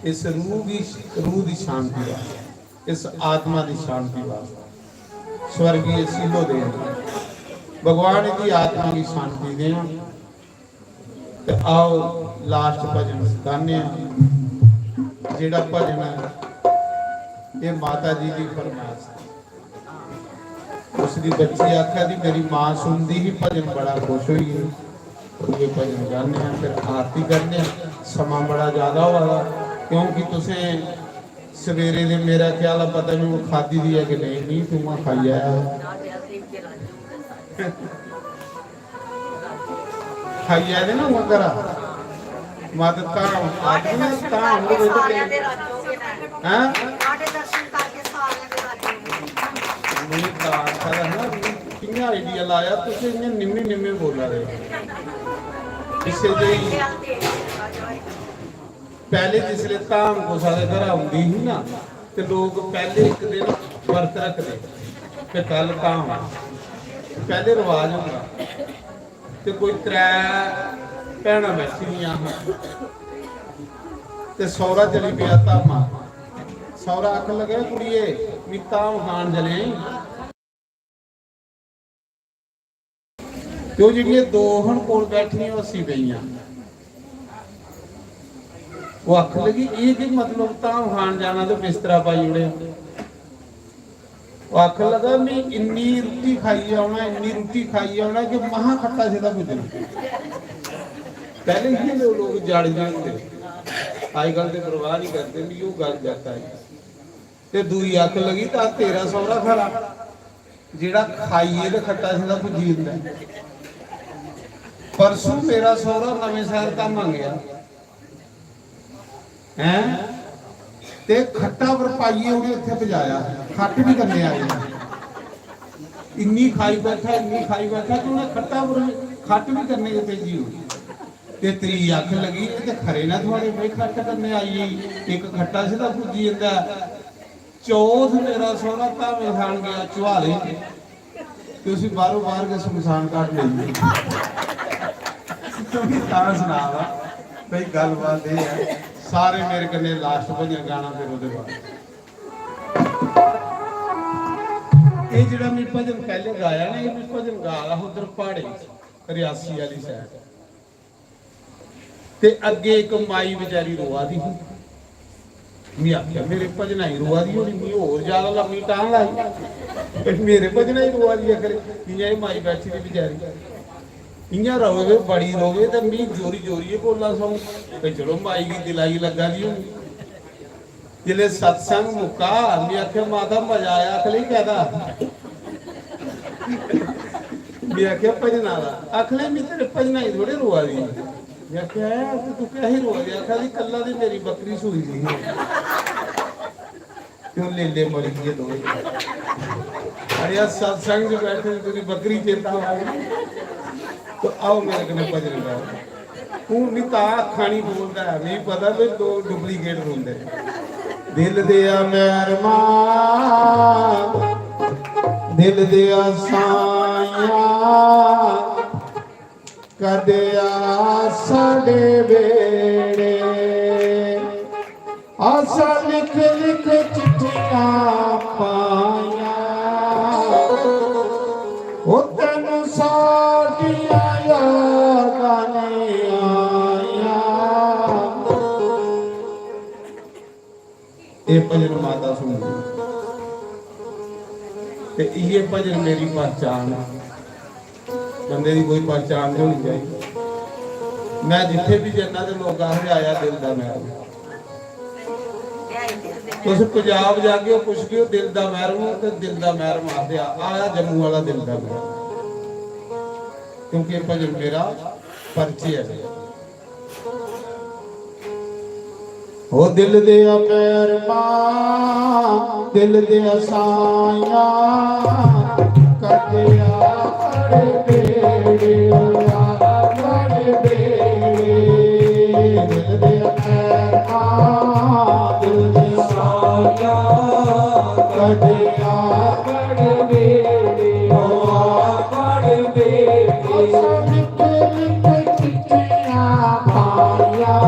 इस रूह की शांति वास्ते इस आत्मा की शांति वास्ते स्वर्गीय सीलो देन भगवान की आत्मा की शांति दें ते आओ लास्ट भजन गाने जेड़ा भजन है ये माता जी की फरमाइश उसकी बच्ची आख्या दी मेरी मां सुनती ही भजन बड़ा खुश हुई है ये भजन गाने फिर आरती करने समा बड़ा ज्यादा होगा क्योंकि तुसे सवेरे ने मेरा ख्याल पता नहीं वो खादी दी है कि नहीं तू मैं खाई आया खाई आए ना मगर मत ताम आज ना ताम हो तो हैं नहीं तार खरा ना किन्ना आइडिया लाया तुसे इन्ने निम्मे निम्मे बोला रहे इससे जे पहले जिसले ताम को सारे घर आउंदी ही ना ते लोग पहले एक दिन वर्त रखते ते कल ताम पहले रिवाज होंदा ते कोई त्रै भैणां बैठी दियां ते सौरा चली पिया धामा सौरा आख लगे कुड़िए मिता खान जले तो जी दो हम कोल बैठिया अस्सी पईयां वो आख लगी ये की मतलब ताम खान जाना तो बिस्तरा पाई उड़े वो आख लगा मैं इन्नी रोटी खाई आना इन्नी रोटी खाई आना कि महा खट्टा सीधा पुजना पहले ही लोग जड़ जाते आजकल तो परवाह नहीं करते भी वो गल जाता है ते दूई आख लगी तो तेरा सौरा खरा जेड़ा खाइए तो खट्टा सीधा पुजी जाता परसों मेरा सौरा नवे शहर का मंगया हैं ते खट्टा पर पाइए उन्हें उत्थे बजाया खट भी करने आए इन्नी खाई बैठा कि उन्हें खट्टा पर खट भी करने के भेजी हुई ते त्री अख लगी ते खरे ना थोड़े भाई खट करने आई एक खट्टा सीधा पुजी जाता चौथ मेरा सोहरा धामे खान गया चुहाले ते उसी बाहरों बाहर के शमशान घाट ले सुना भाई गलबात ये है सारे मेरे कन्ने लास्ट भजन गाना फिर ਉਹਦੇ ਬਾਅਦ ਇਹ ਜਿਹੜਾ ਮੈਂ ਭਜਨ ਪਹਿਲੇ ਗਾਇਆ ਨਾ ਇਹ ਭਜਨ ਗਾਇਆ ਉਧਰ ਪਹਾੜੇ ਰਿਆਸੀ ਵਾਲੀ ਸਾਈਡ ਤੇ ਅੱਗੇ ਇੱਕ ਮਾਈ ਵਿਚਾਰੀ ਰੋਆ ਦੀ ਮੈਂ ਆਖਿਆ ਮੇਰੇ ਭਜਨਾਂ ਹੀ ਰੋਆ ਦੀ ਹੋਣੀ ਮੈਂ ਹੋਰ ਜ਼ਿਆਦਾ ਲੰਮੀ ਟਾਂ ਲਾਈ ਮੇਰੇ ਭਜਨਾਂ ਹੀ ਰੋਆ ਦੀ ਅਖਰ ਇਹ ਮਾਈ ਬੈਠੀ ਦੀ ਵਿਚਾਰੀ इं रोवे बड़ी रोवे तो मी जोरी जोरी बोला सौ तो चलो माई की दिलाई लगा दी होनी जिले सत्संग मुका मैं आख्या माता मजा आया आख ली कहता मैं आख्या भजना का आख ले मैं तेरे भजना ही थोड़े रोआ दी मैं आख्या तू क्या ही रोआ दी आखा दी कला दी मेरी बकरी सूई दी क्यों ले ले मरी गई दो अरे सत्संग में बैठे तेरी बकरी चेता आ गई तो आओ मेरे कने भजन गाओ हूं नहीं ता खानी बोलता है नहीं पता भी दो डुप्लीकेट रोंदे दिल दिया मेहरमा दिल दिया साया कदिया साडे बेड़े आसा लिख लिख चिट्ठियां पाया ओ तेनू साडिया भजन माता सुन ये भजन मेरी पहचान बंदे की कोई पहचान नहीं होनी चाहिए मैं जिथे भी जाना तो लोग आखिर आया दिल का महर तुम पंजाब जाके पुछ के दिल का महर तो दिल का महर मारते आया जम्मू वाला दिल का महर क्योंकि भजन मेरा परिचय है ओ दिल दे पैरमा दिल दे साया कदिया बड़े बेड़े बड़े बेड़े दिल दे पैरमा दिल दे साया कदिया बड़े बेड़े बड़े बेड़े लिख लिख चिट्ठियां पाया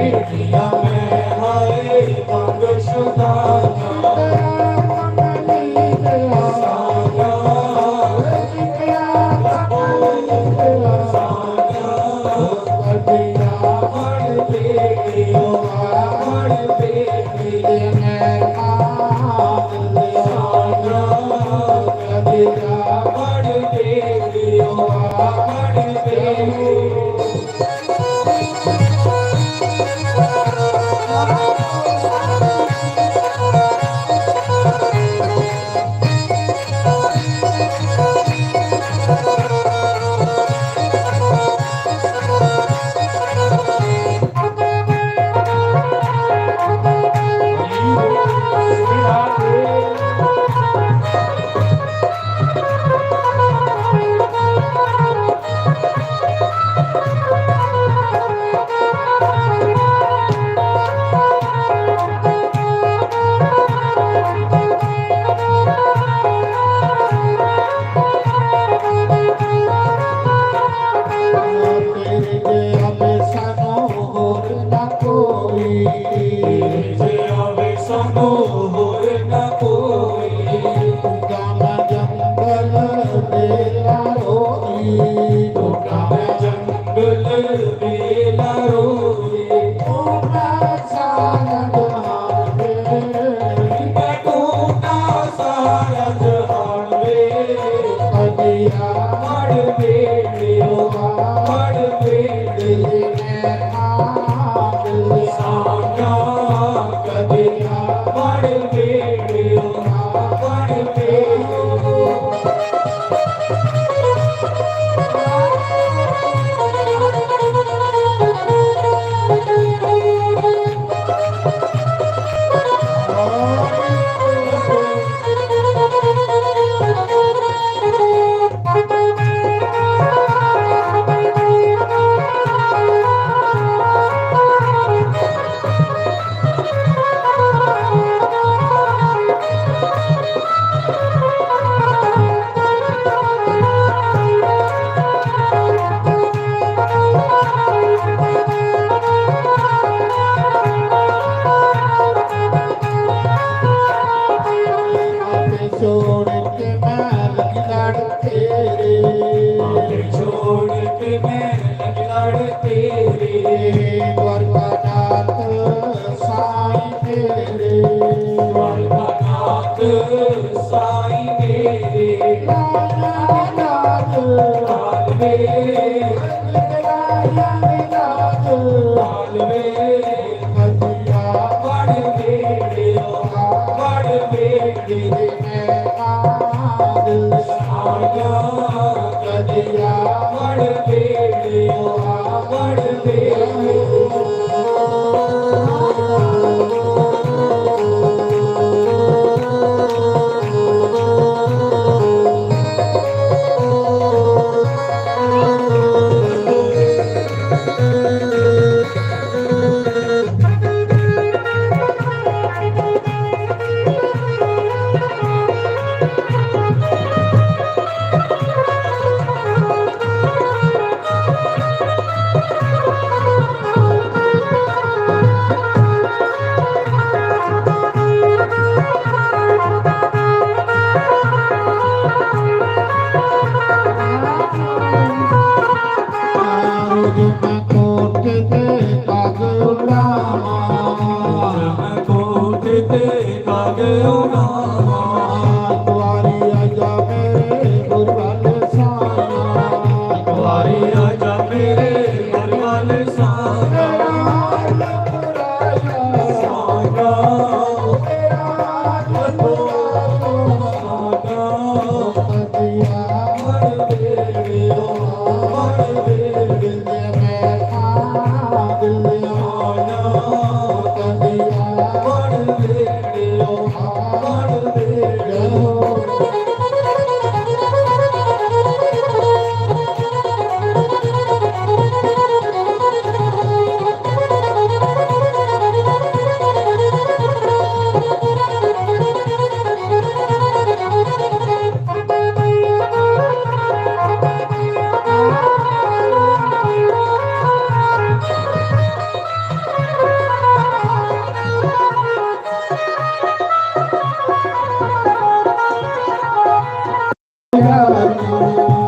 बेटियां मैं हाय मंग सुदाना साया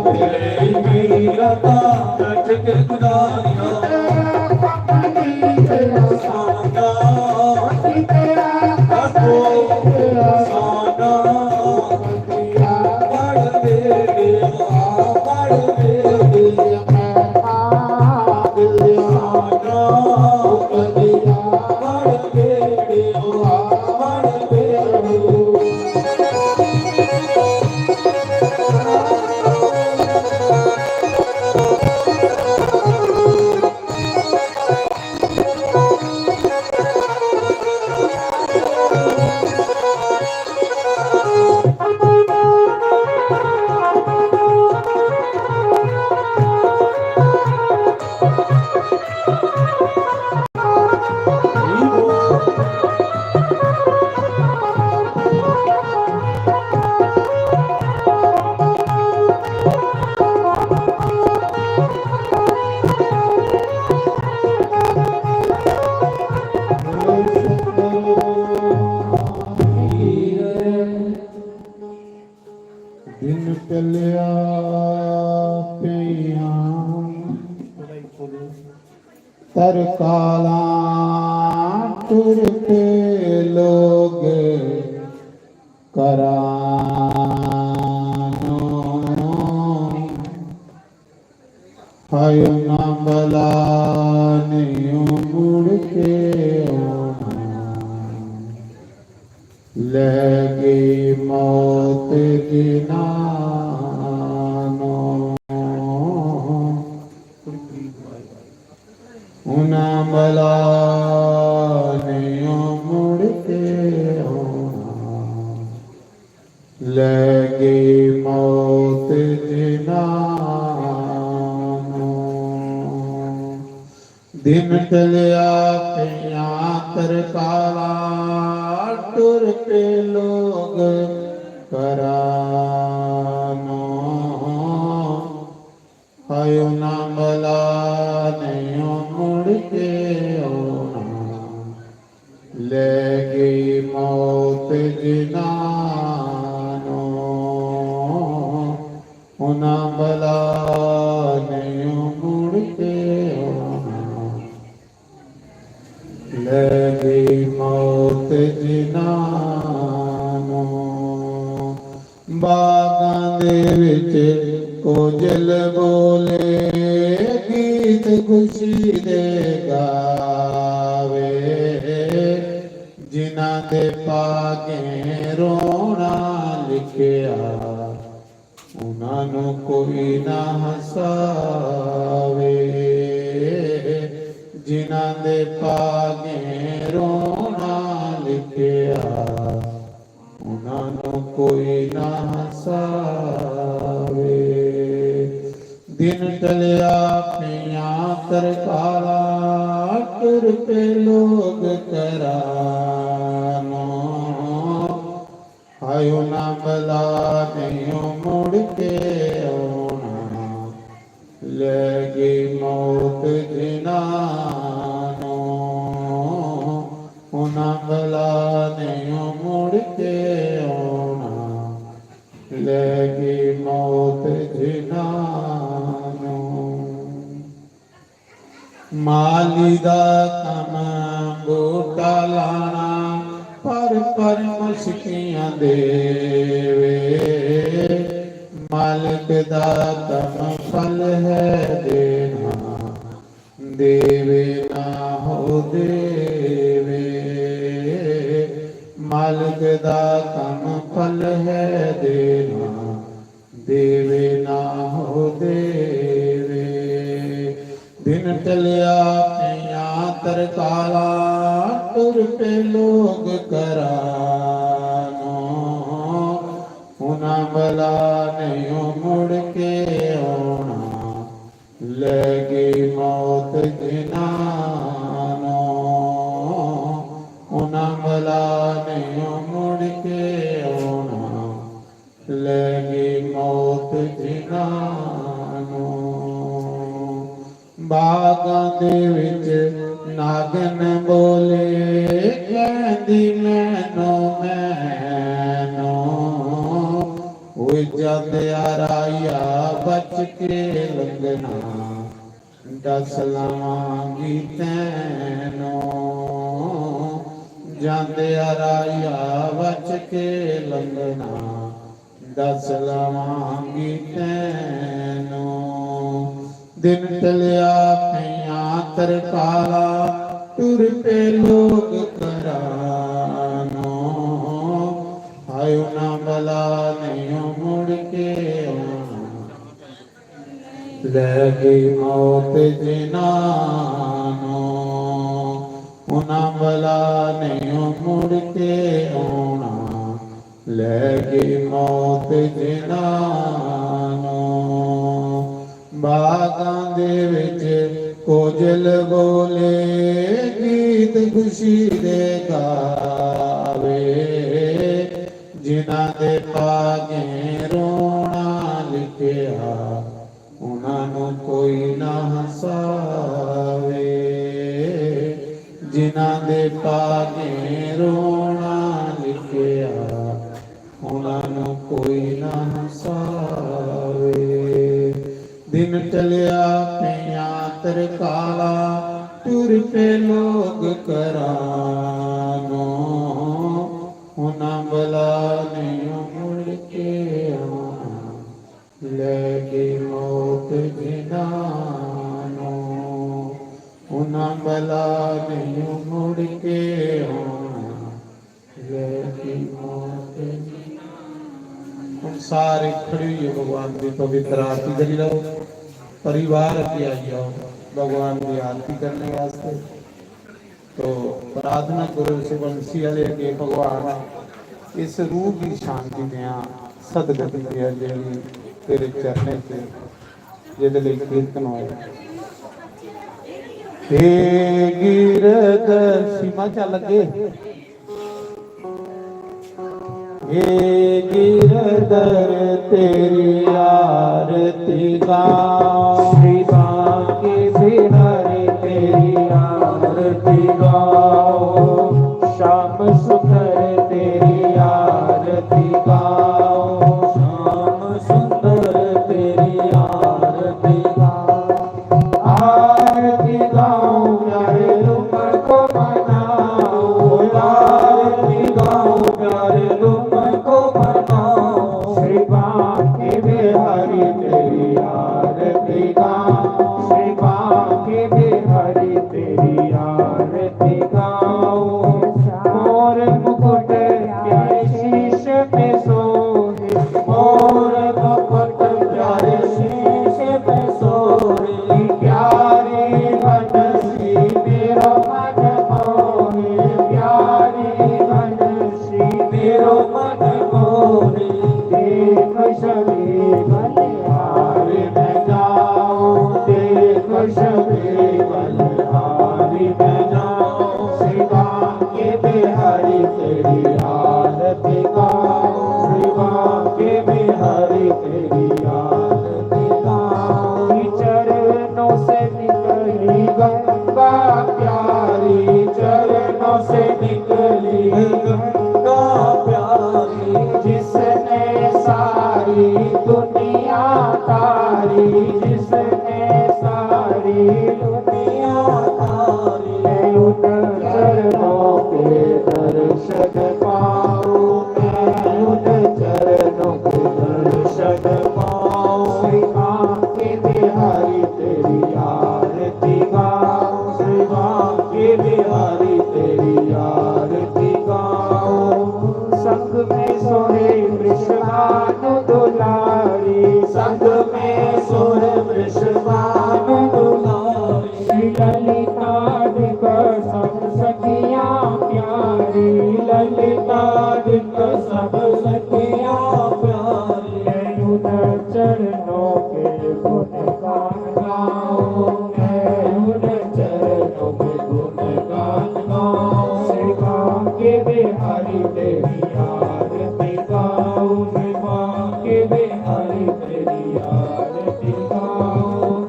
ਮਿਲੇ ਮੇਰੀ ਰਾਤਾਂ ਬੈਠ ਕੇ ਗੁਜ਼ਾਰੀਆਂ ਸਾਨਾ ਸਾਨਾ ਬੜ ਵੇੜੇ ਬੜ ਵੇੜੇ ਦਿਨ ਟਲਿਆ ਪਿਆ ਤਰ ਕਾਲਾ ਟੁਰ ਕੇ ਲੋਗ ਕਰਾਨੋ ਹਾਇ ਨਾ ਬਲਾ ਨਿਉ ਮੁੜ ਕੇ ਲੈ ਗਈ ਮੌਤ ਜਿਨਾਨੋ ਉਨਾ ਬਲਾ ਨਿਉ ਮੁੜ ਕੇ ਆਉਣਾ ਲੈ ਗਈ ਮੌਤ ਜਿਨਾਨੋ ਦਿਨ ਟਲਿਆ ਪਿਆ ਤਰ ਕਾਲਾ ਟੁਰ ਕੇ ਲੋਗ ਕਰਾਨੋ ਹਾਇ ਨਾ ਬਲਾ ਨਿਉ ਮੁੜ ਕੇ ਆਉਣਾ ਲੈ ਗਈ ਮੌਤ ਜਿਨਾਨੋ ਉਨਾ ਬਲਾ ਨਿਉ ਮੁੜ ਕੇ ਆਉਣਾ ਲੈ ਗਈ ਮੌਤ ਜਿਨਾਨੋ ਬਾਗਾਂ ਦੇ ਵਿੱਚ ਕੋਜਲ ਬੋਲੇ ਗੀਤ ਖੁਸ਼ੀ ਦੇ ਗਾਵੇ ਜਿਨ੍ਹਾਂ ਦੇ ਪਾਗੇ ਰੋਣਾ ਲਿਖਿਆ ਉਹਨਾਂ ਨੂੰ ਕੋਈ ਨਾ ਹਸਾਵੇ ਜਿਨ੍ਹਾਂ ਦੇ ਪਾਗੇ ਰੋਣਾ ਲਿਖਿਆ ਉਹਨਾਂ ਨੂੰ ਕੋਈ ਨਾ ਹਸਾਵੇ ਦਿਨ ਟਲਿਆ ਪਿਆ ਤਰ ਕਾਲਾ ਟੁਰ ਕੇ ਲੋਗ ਕਰਾਨੋ ਹਾਇ ਨਾ ਬਲਾ ਨਿਉ ਮੁੜ ਕੇ ਆਉਣਾ ਲੈ ਗਈ ਮੌਤ ਜਿਨਾਨੋ ਉਨਾ ਬਲਾ ਨਿਉ ਮੁੜ ਕੇ ਆਉਣਾ ਲੈ ਗਈ ਮੌਤ ਜਿਨਾਨੋ ਮਾਲੀ ਦਾ ਕੰਮ ਬੂਟਾ ਲਾਣਾ ਪਰ ਮੁਸ਼ਕੀਆਂ ਦੇਵੇ ਮਾਲਕ ਦਾ ਕੰਮ ਫਲ ਹੈ ਦੇਣਾ ਦੇਵੇ ਨਾ ਹੋ ਦੇਵੇ ਮਾਲਕ ਦਾ ਕੰਮ ਫਲ ਹੈ ਦੇਣਾ ਦੇਵੇ ਨਾ ਹੋ ਦੇਵੇ ਦਿਨ ਟਲਿਆ ਪਿਆ ਤਰ ਕਾਲਾ ਟੁਰ ਪੇ ਲੋਗ ਕਰਾਨੋ ਉਨਾ ਬਲਾ ਨਿਉ ਮੁੜ ਕੇ ਆਉਣਾ ਲੈ ਗਈ ਮੌਤ ਜਿਨਾਨੋ ਉਨਾ ਬਲਾ ਨਿਉ ਮੁੜ ਕੇ ਆਉਣਾ ਲੈ ਗਈ ਮੌਤ ਜਿਨਾਨੋ ਬਾਗਾਂ ਦੇ ਵਿੱਚ ਨਾਗਨ ਬੋਲੇ ਕਹਿੰਦੀ ਮੈਨੂੰ ਓਏ ਜਦ ਜਾਂਦਿਆ ਰਾਇਆ ਬਚ ਕੇ ਲੰਘਣਾ ਦਸ ਲਾਵਾਂਗੀ ਤੈਨੂੰ ਜਾਂਦਿਆ ਰਾਇਆ ਬਚ ਕੇ ਲੰਘਣਾ ਦਸ ਲਾਵਾਂਗੀ ਤੈਨੂੰ ਦਿਨ ਟਲਿਆ ਪਈਆਂ ਤਰਕਾਲਾ ਤੁਰ ਪੇ ਲੋਕ ਕਰਾਨੋ ਆਇਓ ਨਾ ਬਲਾ ਨਹੀਂ ਮੁੜ ਕੇ ਆਉਣਾ ਲੈ ਗਈ ਮੌਤ ਜਿਨਾਨੋ ਉਹਨਾਂ ਬਲਾ ਨਹੀਂ ਮੁੜ ਕੇ ਆਉਣਾ ਲੈ ਗਈ ਮੌਤ ਜਿਨਾਨੋ ਬਾਗਾਂ ਦੇ ਵਿੱਚ ਕੋਜਲ ਬੋਲੇ ਗੀਤ ਖੁਸ਼ੀ ਦੇ ਗਾਵੇ ਜਿਨ੍ਹਾਂ ਦੇ ਭਾਗੇ ਰੋਣਾ ਲਿਖਿਆ ਉਹਨਾਂ ਨੂੰ ਕੋਈ ਨਾ ਹਸਾਵੇ ਜਿਨ੍ਹਾਂ ਦੇ ਭਾਗੇ ਰੋਣਾ ਲਿਖਿਆ ਉਹਨਾਂ ਨੂੰ ਕੋਈ ਨਾ ਹਸਾਵੇ दिन टलिया पिया तरकाला तुर पे लोग करानो होना बला नहीं मुड़ के आना लेके मौत जिनानो होना बला नहीं मुड़ के आना लेके मौत सारे खड़ी हो भगवान की पवित्र आरती करी लो परिवार अगे आई जाओ भगवान की आरती करने वास्ते तो प्रार्थना करो से बंसी वाले अगे भगवान इस रूह की शांति दें सदगति दे जी तेरे चरने से जिहदे लई कीर्तन हो हे गिरद सीमा चा लगे हे गिरधर तेरी आरती गाओ श्री बांके बिहारी तेरी आरती गाओ श्याम सुंदर तेरी आरती गाओ श्याम सुंदर तेरी आरती गाओ आरती गाओ प्यारे रूप को मनाओ आरती गाओ प्यारे रूप तेरी आरती गाओ श्री बांके बिहारी तेरी आरती गाओ मोर मुकुट प्यारे शीश पे सोहे मोर मुकुट प्यारे शीश पे सोहे प्यारी बनसी मेरो मन मोहे प्यारी बनसी मेरो मन मोहे देख सभी बलिहारी में जाओ देख सभी बलिहारी में जाओ श्री बांके बिहारी तेरी आरती गाओ श्री बांके बिहारी तेरी आरती गाओ चरणों से निकली गंगा प्यारी चरणों से